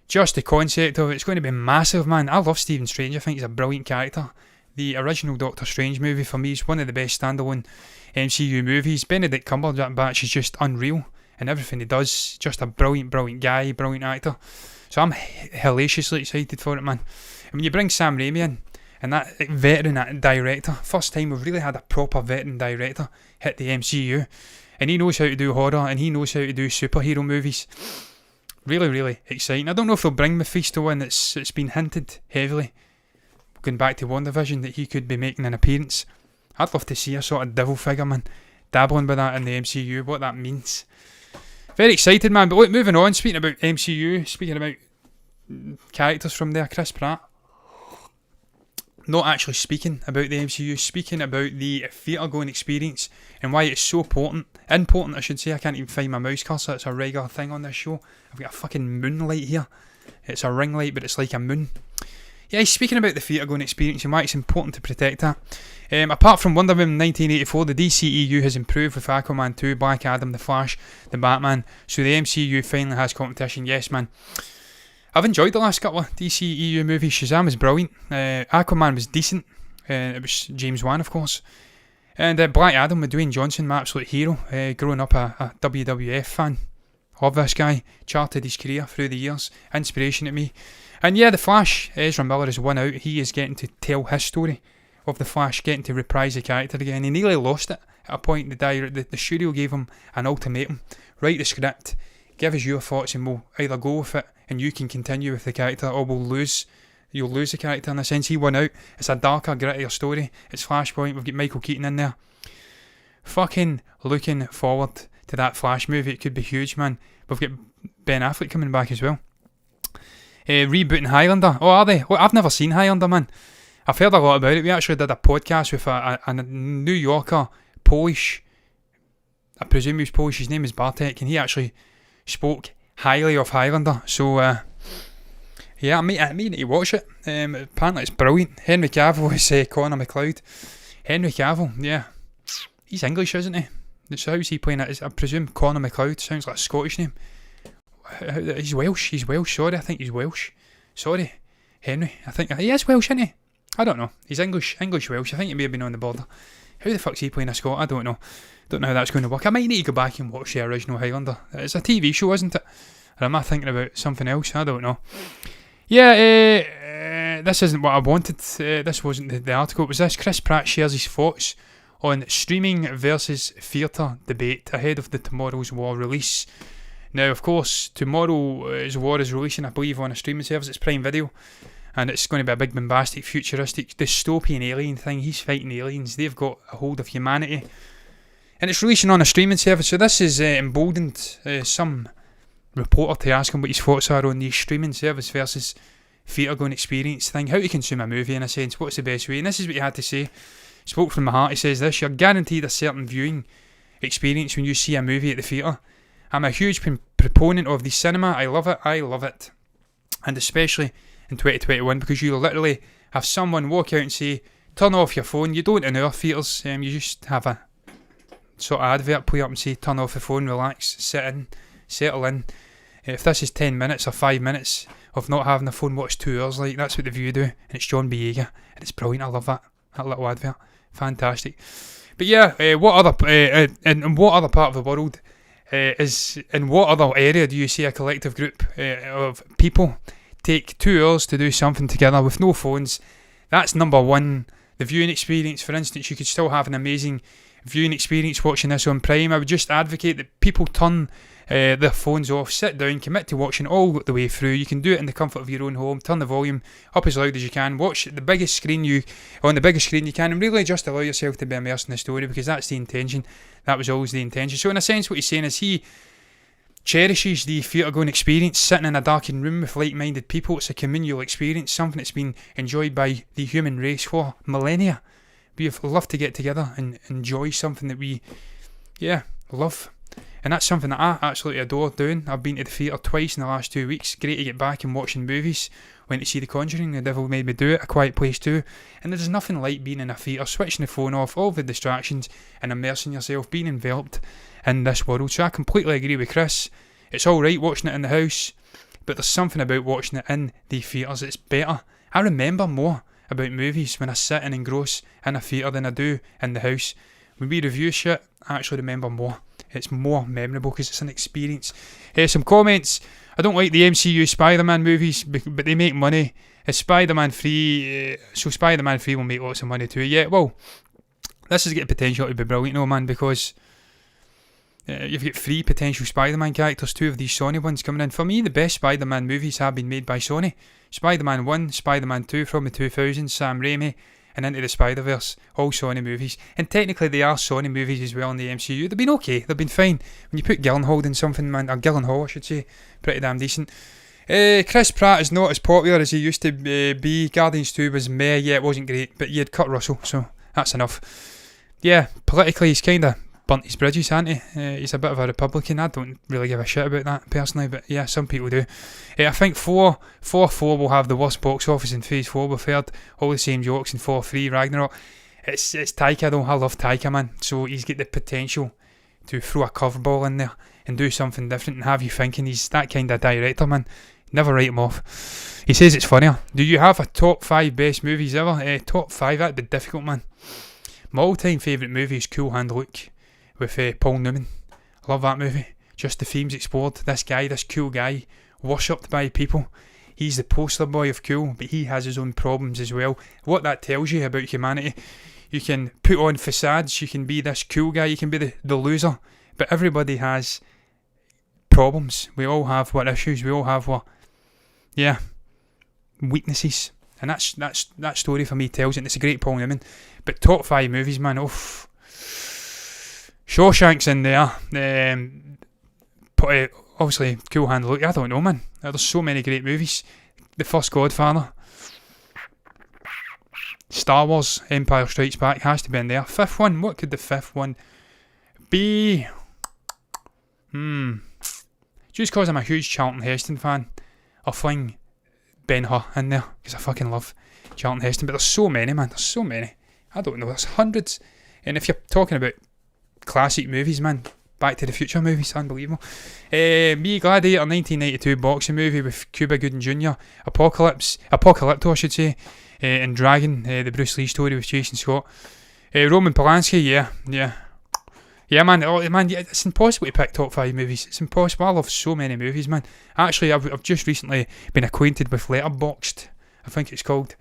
Just the concept of it's going to be massive, man. I love Stephen Strange. I think he's a brilliant character. The original Doctor Strange movie for me is one of the best standalone MCU movies. Benedict Cumberbatch is just unreal, and everything he does, just a brilliant guy, brilliant actor. So I'm hellaciously excited for it, man. And when you bring Sam Raimi in, and that veteran director, first time we've really had a proper veteran director hit the MCU, and he knows how to do horror, and he knows how to do superhero movies. Really exciting. I don't know if they'll bring Mephisto in. It's been hinted heavily, going back to WandaVision, that he could be making an appearance. I'd love to see a sort of devil figure, man, dabbling with that in the MCU, what that means. Very excited, man. But look, moving on, speaking about MCU, speaking about characters from there, Chris Pratt. Not actually speaking about the MCU, speaking about the theatre going experience and why it's so important I should say. I can't even find my mouse cursor. It's a regular thing on this show. I've got a fucking moonlight here. It's a ring light, but it's like a moon. Yeah, he's speaking about the theatre going experience and why it's important to protect that. Apart from Wonder Woman 1984, the DCEU has improved with Aquaman 2, Black Adam, The Flash, The Batman, so the MCU finally has competition. Yes, man. I've enjoyed the last couple of DCEU movies. Shazam was brilliant. Aquaman was decent. It was James Wan, of course. And Black Adam with Dwayne Johnson, my absolute hero. Growing up a WWF fan. Love this guy. Charted his career through the years. Inspiration to me. And yeah, The Flash, Ezra Miller is one out. He is getting to tell his story of The Flash, getting to reprise the character again. He nearly lost it at a point. The studio gave him an ultimatum. Write the script. Give us your thoughts and we'll either go with it and you can continue with the character, or we'll lose. You'll lose the character in a sense. He won out. It's a darker, grittier story. It's Flashpoint. We've got Michael Keaton in there. Fucking looking forward to that Flash movie. It could be huge, man. We've got Ben Affleck coming back as well. Rebooting Highlander. Oh, are they? Well, I've never seen Highlander, man. I've heard a lot about it. We actually did a podcast with a New Yorker, Polish. I presume he was Polish. His name is Bartek, and he actually spoke highly of Highlander. So, yeah, I need to watch it. Apparently it's brilliant. Henry Cavill is Connor McLeod. Henry Cavill, yeah. He's English, isn't he? So how's he playing it? I presume Connor McLeod. Sounds like a Scottish name. He's Welsh. Sorry, I think he's Welsh. Sorry, Henry. I think he is Welsh, isn't he? I don't know. He's English Welsh. I think he may have been on the border. How the fuck's he playing a Scot? I don't know. Don't know how that's going to work. I might need to go back and watch the original Highlander. It's a TV show, isn't it? Or am I thinking about something else? I don't know. Yeah, this isn't what I wanted. This wasn't the article. It was this. Chris Pratt shares his thoughts on streaming versus theatre debate ahead of the Tomorrow's War release. Now, of course, Tomorrow's War is releasing, I believe, on a streaming service. It's Prime Video. And it's going to be a big, bombastic, futuristic, dystopian alien thing. He's fighting aliens. They've got a hold of humanity. And it's releasing on a streaming service. So this has emboldened some reporter to ask him what his thoughts are on the streaming service versus theatre-going experience thing. How to consume a movie, in a sense. What's the best way? And this is what he had to say. Spoke from the heart. He says this: you're guaranteed a certain viewing experience when you see a movie at the theatre. I'm a huge proponent of the cinema. I love it. And especially in 2021, because you literally have someone walk out and say, turn off your phone. You don't in our theatres. You just have a sort of advert play up and say, turn off the phone, relax, sit in, settle in. If this is 10 minutes or 5 minutes of not having a phone, what's 2 hours like? That's what the View do. And it's John Boyega. And it's brilliant. I love that little advert. Fantastic. But yeah, in what other part of the world in what other area do you see a collective group of people take 2 hours to do something together with no phones. That's number one. The viewing experience, for instance, you could still have an amazing viewing experience watching this on Prime. I would just advocate that people turn their phones off, sit down, commit to watching all the way through. You can do it in the comfort of your own home. Turn the volume up as loud as you can. Watch the biggest screen you can, and really just allow yourself to be immersed in the story, because that's the intention. That was always the intention. So in a sense, what he's saying is he cherishes the theatre-going experience, sitting in a darkened room with like-minded people. It's a communal experience, something that's been enjoyed by the human race for millennia. We've loved to get together and enjoy something that we, love. And that's something that I absolutely adore doing. I've been to the theatre twice in the last 2 weeks. Great to get back and watching movies. Went to see The Conjuring, The Devil Made Me Do It, A Quiet Place Too. And there's nothing like being in a theatre, switching the phone off, all the distractions, and immersing yourself, being enveloped in this world. So I completely agree with Chris. It's alright watching it in the house, but there's something about watching it in the theatres that's better. I remember more about movies when I sit and engross in a theatre than I do in the house. When we review shit, I actually remember more. It's more memorable because it's an experience. Some comments. I don't like the MCU Spider-Man movies, but they make money. Is Spider-Man free? So Spider-Man 3 will make lots of money too. Yeah, well, this has got potential to be brilliant, no man, because you've got 3 potential Spider-Man characters, 2 of these Sony ones coming in. For me, the best Spider-Man movies have been made by Sony. Spider-Man 1, Spider-Man 2 from the 2000s, Sam Raimi, and Into the Spider-Verse, all Sony movies. And technically they are Sony movies as well in the MCU. They've been okay, they've been fine. When you put Gyllenhaal in something, man, or Gyllenhaal I should say, pretty damn decent. Chris Pratt is not as popular as he used to be. Guardians 2 was meh, yeah, it wasn't great, but you had Kurt Russell, so that's enough. Yeah, politically he's kind of burnt his bridges, hasn't he? He's a bit of a Republican. I don't really give a shit about that personally, but yeah, some people do. I think 4 will have the worst box office in Phase 4. We've heard all the same jokes in 4-3 Ragnarok. It's Taika though. I love Taika, man. So he's got the potential to throw a curveball in there and do something different and have you thinking. He's that kind of director, man. Never write him off. He says it's funnier. Do you have a top 5 best movies ever? Top 5, that'd be difficult, man. My all-time favourite movie is Cool Hand Luke with Paul Newman. Love that movie. Just the themes explored. This cool guy, worshipped by people. He's the poster boy of cool, but he has his own problems as well. What that tells you about humanity. You can put on facades, you can be this cool guy, you can be the loser, but everybody has problems. We all have what issues, we all have what, weaknesses. And that story for me tells it, and it's a great Paul Newman. But top 5 movies, man, Shawshank's in there. Obviously, Cool Hand Luke. I don't know, man. There's so many great movies. The first Godfather. Star Wars, Empire Strikes Back has to be in there. 5th one. What could the 5th one be? Just because I'm a huge Charlton Heston fan, I'll fling Ben-Hur in there because I fucking love Charlton Heston. But there's so many, man. There's so many. I don't know. There's hundreds. And if you're talking about classic movies, man, Back to the Future movies, unbelievable. Me, Gladiator, 1992 boxing movie with Cuba Gooding Jr. Apocalypto, I should say, and Dragon, the Bruce Lee story with Jason Scott. Roman Polanski, yeah, man. It's impossible to pick top 5 movies. It's impossible. I love so many movies, man. Actually, I've just recently been acquainted with Letterboxd, I think it's called.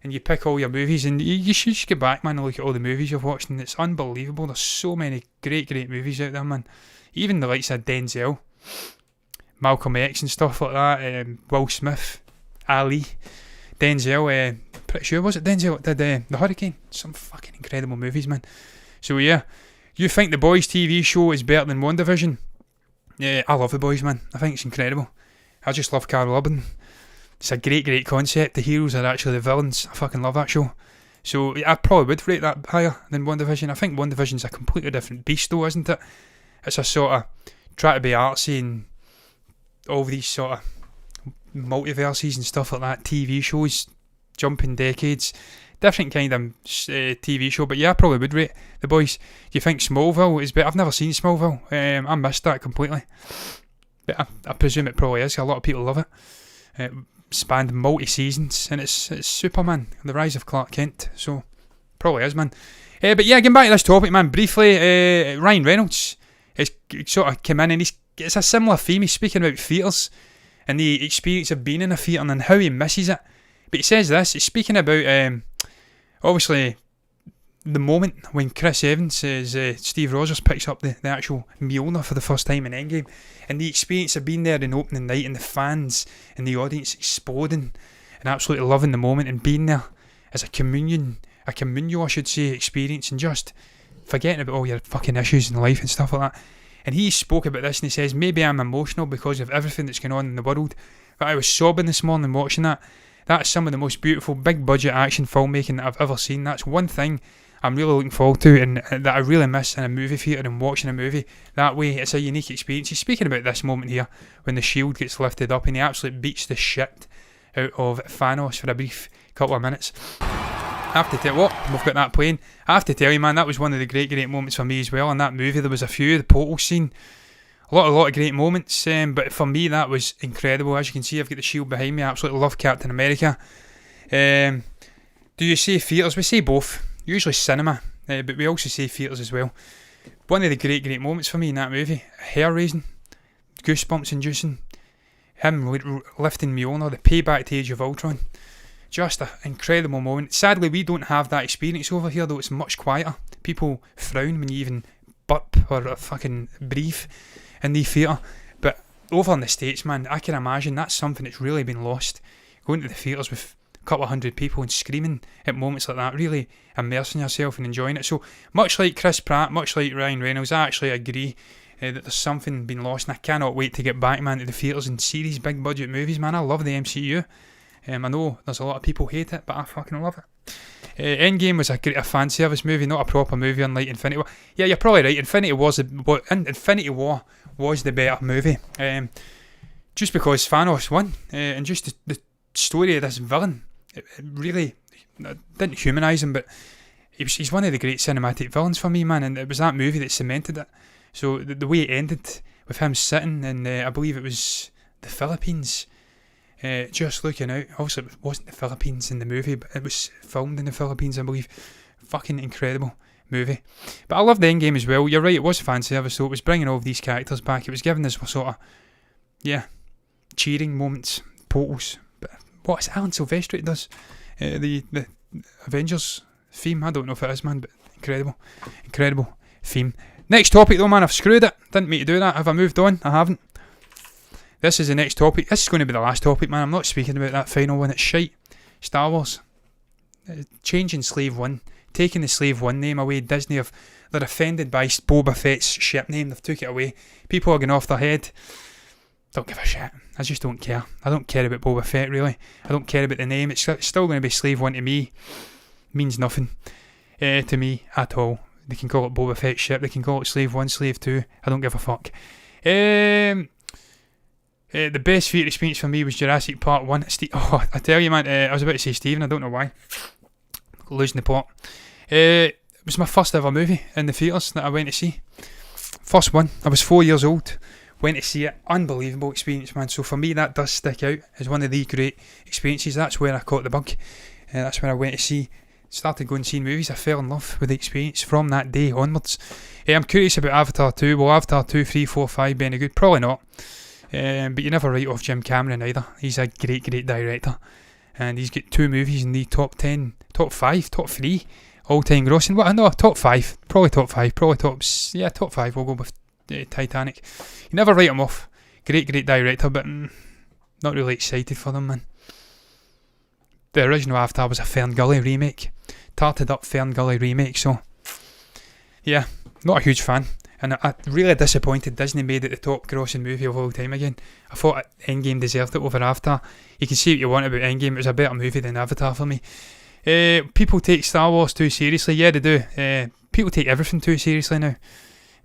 And you pick all your movies, and you should just get back, man, and look at all the movies you've watched, and it's unbelievable. There's so many great movies out there, man. Even the likes of Denzel, Malcolm X and stuff like that, Will Smith, Ali, Denzel, pretty sure, was it Denzel that did The Hurricane? Some fucking incredible movies, man. So yeah, you think The Boys TV show is better than WandaVision? Yeah, I love The Boys, man. I think it's incredible. I just love Carl Urban. It's a great concept. The heroes are actually the villains. I fucking love that show. So I probably would rate that higher than WandaVision. I think WandaVision's a completely different beast though, isn't it? It's a sort of try to be artsy and all these sort of multiverses and stuff like that. TV shows, jumping decades, different kind of TV show. But yeah, I probably would rate The Boys. Do you think Smallville is better? I've never seen Smallville. I missed that completely. But I presume it probably is. A lot of people love it. It spanned multi-seasons, and it's Superman, the rise of Clark Kent, so probably is, man. But yeah, getting back to this topic, man, briefly, Ryan Reynolds has sort of come in, and it's a similar theme. He's speaking about theatres, and the experience of being in a theatre and how he misses it. But he says this, he's speaking about, obviously, the moment when Chris Evans says Steve Rogers picks up the actual Mjolnir for the first time in Endgame, and the experience of being there in opening night and the fans and the audience exploding and absolutely loving the moment and being there as a communal I should say, experience, and just forgetting about all your fucking issues in life and stuff like that. And he spoke about this and he says, maybe I'm emotional because of everything that's going on in the world, but I was sobbing this morning watching that. That's some of the most beautiful big budget action filmmaking that I've ever seen. That's one thing I'm really looking forward to and that I really miss in a movie theatre and watching a movie that way. It's a unique experience. He's speaking about this moment here when the shield gets lifted up and he absolutely beats the shit out of Thanos for a brief couple of minutes. I have to tell what we've got that playing. I have to tell you, man, that was one of the great moments for me as well in that movie. There was a few, the portal scene, a lot of great moments, but for me that was incredible. As you can see, I've got the shield behind me. I absolutely love Captain America. Do you say theatres? We say both. Usually cinema, but we also say theatres as well. One of the great moments for me in that movie, hair raising, goosebumps inducing, him lifting Mjolnir, the payback to Age of Ultron. Just an incredible moment. Sadly, we don't have that experience over here, though it's much quieter. People frown when you even burp or fucking breathe in the theatre. But over in the States, man, I can imagine that's something that's really been lost. Going to the theatres with a couple of hundred people and screaming at moments like that, really immersing yourself and enjoying it. So, much like Chris Pratt, much like Ryan Reynolds, I actually agree that there's something been lost, and I cannot wait to get back, man, to the theatres and see these big budget movies, man. I love the MCU. I know there's a lot of people hate it, but I fucking love it. Endgame was a fan service movie, not a proper movie, unlike Infinity War. Yeah, you're probably right. Infinity War was the better movie, just because Thanos won, and just the story of this villain. It really didn't humanise him, but he's one of the great cinematic villains for me, man. And it was that movie that cemented it. So the way it ended with him sitting in, I believe it was the Philippines. Just looking out. Obviously, it wasn't the Philippines in the movie, but it was filmed in the Philippines, I believe. Fucking incredible movie. But I love the Endgame as well. You're right, it was fan service, so it was bringing all of these characters back. It was giving us sort of, cheering moments, portals. But what Alan Silvestri does, the Avengers theme. I don't know if it is, man, but incredible theme. Next topic though, man. I've screwed it. Didn't mean to do that. Have I moved on? I haven't. This is the next topic. This is going to be the last topic, man. I'm not speaking about that final one. It's shite. Star Wars. Changing Slave 1. Taking the Slave 1 name away. Disney they're offended by Boba Fett's ship name. They've took it away. People are going off their head. Don't give a shit. I just don't care. I don't care about Boba Fett, really. I don't care about the name. It's still going to be Slave 1 to me. Means nothing to me at all. They can call it Boba Fett's ship. They can call it Slave 1, Slave 2. I don't give a fuck. The best theatre experience for me was Jurassic Park 1. I tell you, man, I was about to say Stephen, I don't know why. Losing the plot. It was my first ever movie in the theatres that I went to see. First one. I was 4 years old. Went to see it. Unbelievable experience, man. So for me, that does stick out as one of the great experiences. That's where I caught the bug. That's when I went to see. Started going and seeing movies. I fell in love with the experience from that day onwards. I'm curious about Avatar 2. Will Avatar 2, 3, 4, 5 be any good? Probably not. But you never write off Jim Cameron either. He's a great director, and he's got 2 movies in the top 10, top 5, top 3 all-time grossing. Well, no, top 5, probably top 5, probably top 5. We'll go with Titanic. You never write him off. Great director, but not really excited for them, man. The original Avatar was a Fern Gully remake, tarted up Fern Gully remake. So yeah, not a huge fan. And I'm really disappointed Disney made it the top grossing movie of all time again. I thought Endgame deserved it over Avatar. You can say what you want about Endgame, it was a better movie than Avatar for me. People take Star Wars too seriously. Yeah, they do. People take everything too seriously now.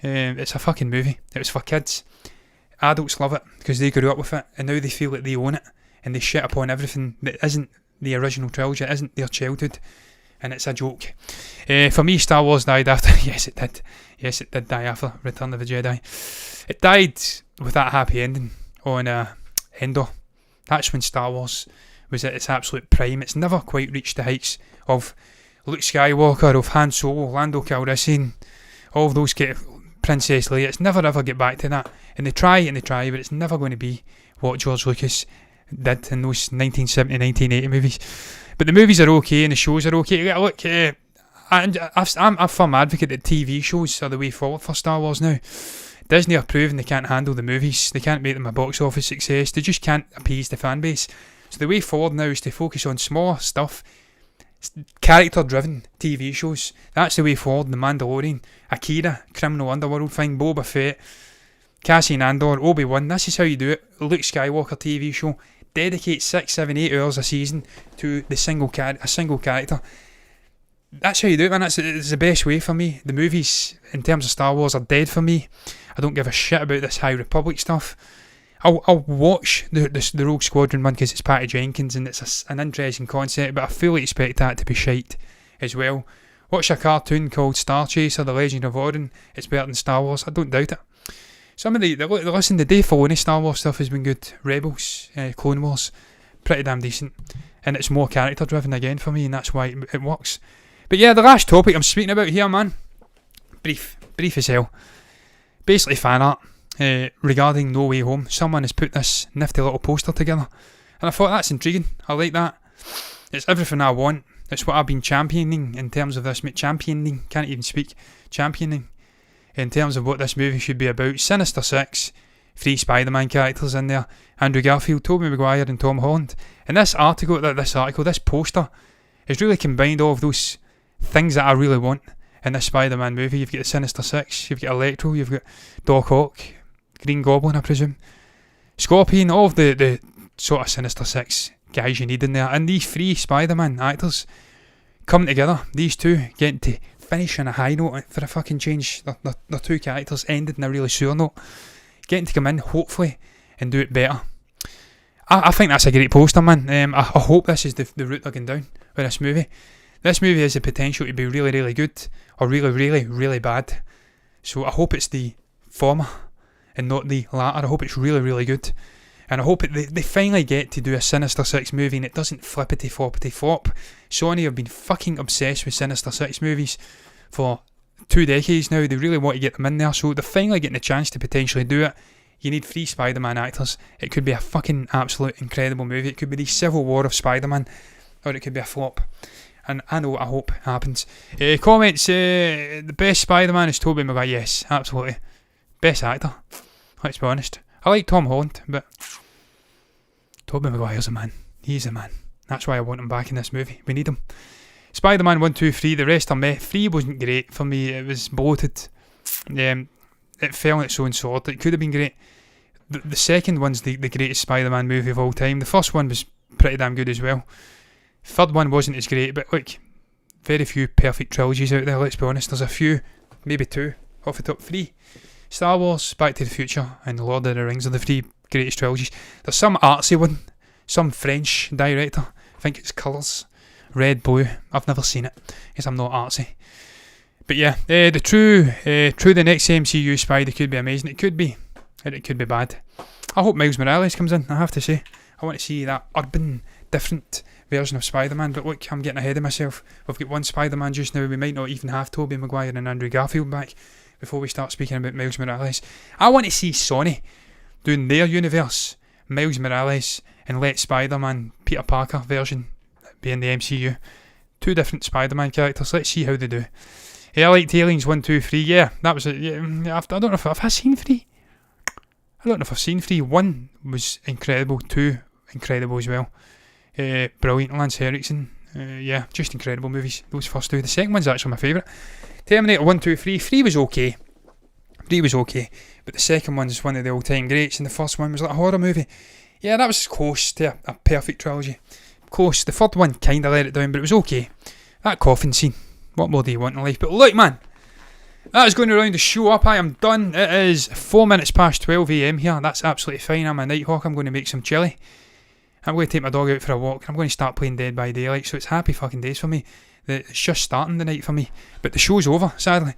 It's a fucking movie. It was for kids. Adults love it because they grew up with it, and now they feel like they own it, and they shit upon everything that isn't the original trilogy, it isn't their childhood, and it's a joke. For me, Star Wars died after... Yes, it did die after Return of the Jedi. It died with that happy ending on Endor. That's when Star Wars was at its absolute prime. It's never quite reached the heights of Luke Skywalker, of Han Solo, Lando Calrissian, all of those Princess Leia. It's never ever get back to that. And they try, but it's never going to be what George Lucas did in those 1970, 1980 movies. But the movies are okay and the shows are okay. Yeah, look, I'm a firm advocate that TV shows are the way forward for Star Wars now. Disney are proving they can't handle the movies. They can't make them a box office success. They just can't appease the fan base. So the way forward now is to focus on smaller stuff, character-driven TV shows. That's the way forward. The Mandalorian, Akira, Criminal Underworld thing, Boba Fett, Cassian Andor, Obi-Wan. This is how you do it. Luke Skywalker TV show. Dedicate 6, 7, 8 hours a season to a single character. That's how you do it, man. It's the best way for me. The movies, in terms of Star Wars, are dead for me. I don't give a shit about this High Republic stuff. I'll watch the Rogue Squadron one because it's Patty Jenkins and it's an interesting concept, but I fully expect that to be shite as well. Watch a cartoon called Star Chaser, The Legend of Orin. It's better than Star Wars. I don't doubt it. Some of the Dave Filoni Star Wars stuff has been good. Rebels, Clone Wars, pretty damn decent. And it's more character driven again for me, and that's why it works. But yeah, the last topic I'm speaking about here, man. Brief as hell. Basically fan art. Regarding No Way Home, someone has put this nifty little poster together, and I thought that's intriguing. I like that. It's everything I want. It's what I've been championing in terms of this. Championing, can't even speak. Championing in terms of what this movie should be about. Sinister Six, 3 Spider-Man characters in there: Andrew Garfield, Tobey Maguire, and Tom Holland. And this poster, has really combined all of those things that I really want in this Spider-Man movie. You've got the Sinister Six, you've got Electro, you've got Doc Ock, Green Goblin, I presume, Scorpion, all of the sort of Sinister Six guys you need in there. And these 3 Spider-Man actors coming together, these two getting to finish on a high note for a fucking change. Their 2 characters ended in a really sour note. Getting to come in, hopefully, and do it better. I think that's a great poster, man. I hope this is the route they're going down with this movie. This movie has the potential to be really, really good, or really, really, really bad. So I hope it's the former and not the latter. I hope it's really, really good. And I hope they finally get to do a Sinister Six movie and it doesn't flippity flop. Sony have been fucking obsessed with Sinister Six movies for 2 decades now. They really want to get them in there, so they're finally getting the chance to potentially do it. You need 3 Spider-Man actors. It could be a fucking absolute incredible movie. It could be the Civil War of Spider-Man, or it could be a flop. And I hope it happens. Comments, the best Spider-Man is Tobey Maguire. Yes, absolutely. Best actor. Let's be honest. I like Tom Holland, but Tobey Maguire's a man. He's a man. That's why I want him back in this movie. We need him. Spider-Man 1, 2, 3, the rest are meh. 3 wasn't great for me. It was bloated. It fell on its own sword. It could have been great. The second one's the greatest Spider-Man movie of all time. The first one was pretty damn good as well. Third one wasn't as great, but look, very few perfect trilogies out there, let's be honest. There's a few, maybe 2 off the top 3. Star Wars, Back to the Future, and Lord of the Rings are the 3 greatest trilogies. There's some artsy one, some French director, I think it's Colours, Red, Blue. I've never seen it, because I'm not artsy. But yeah, the next MCU Spider could be amazing. It could be, and it could be bad. I hope Miles Morales comes in, I have to say. I want to see that urban, different version of Spider-Man, but look, I'm getting ahead of myself. We've got one Spider-Man just now. We might not even have Tobey Maguire and Andrew Garfield back before we start speaking about Miles Morales. I want to see Sony doing their universe, Miles Morales, and let Spider-Man Peter Parker version be in the MCU. 2 different Spider-Man characters. Let's see how they do. I liked Aliens 1, 2, 3. Yeah, that was it. Yeah, I don't know if I've seen 3. I don't know if I've seen 3. 1 was incredible. 2 incredible as well. Brilliant. Lance Henriksen. Yeah, just incredible movies. Those first 2. The second one's actually my favourite. Terminator 1, 2, 3. 3 was okay. 3 was okay. But the second one's one of the all-time greats, and the first one was like a horror movie. Yeah, that was close to a perfect trilogy. Close. The third one kind of let it down, but it was okay. That coffin scene. What more do you want in life? But look, man, that is going to round the show up. I am done. It is 4 minutes past 12 a.m. here. That's absolutely fine. I'm a night hawk. I'm going to make some chilli. I'm going to take my dog out for a walk. I'm going to start playing Dead by Daylight. So it's happy fucking days for me. It's just starting the night for me. But the show's over, sadly.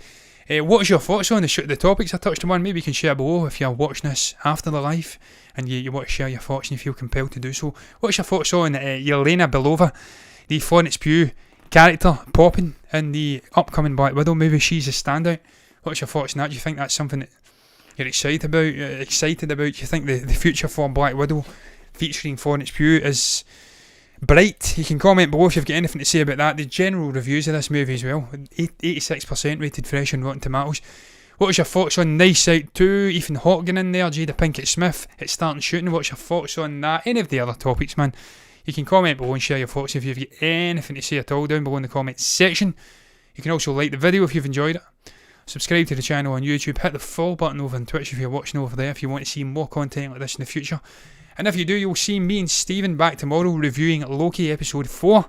What's your thoughts on the topics I touched on? Maybe you can share below if you're watching this after the live and you want to share your thoughts and you feel compelled to do so. What's your thoughts on Yelena Belova, the Florence Pugh character popping in the upcoming Black Widow movie? She's a standout. What's your thoughts on that? Do you think that's something that you're excited about. You think the future for Black Widow featuring Florence Pugh is bright. You can comment below if you've got anything to say about that. The general reviews of this movie as well, 86% rated fresh on Rotten Tomatoes. What was your thoughts on Nice Out 2, Ethan Hawke getting in there, Jada Pinkett Smith, it's starting shooting? What's your thoughts on that? Any of the other topics, man? You can comment below and share your thoughts if you've got anything to say at all down below in the comments section. You can also like the video if you've enjoyed it. Subscribe to the channel on YouTube. Hit the follow button over on Twitch if you're watching over there if you want to see more content like this in the future. And if you do, you'll see me and Stephen back tomorrow reviewing Loki episode 4.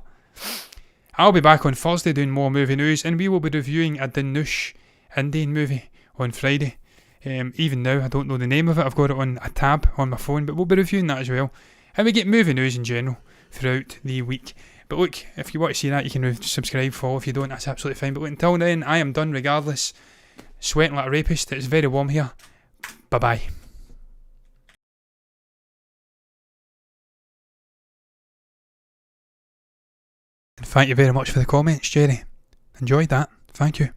I'll be back on Thursday doing more movie news, and we will be reviewing a Danush Indian movie on Friday. Even now, I don't know the name of it. I've got it on a tab on my phone, but we'll be reviewing that as well. And we get movie news in general throughout the week. But look, if you want to see that, you can subscribe, follow. If you don't, that's absolutely fine. But look, until then, I am done regardless. Sweating like a rapist. It's very warm here. Bye-bye. Thank you very much for the comments, Jerry. Enjoyed that. Thank you.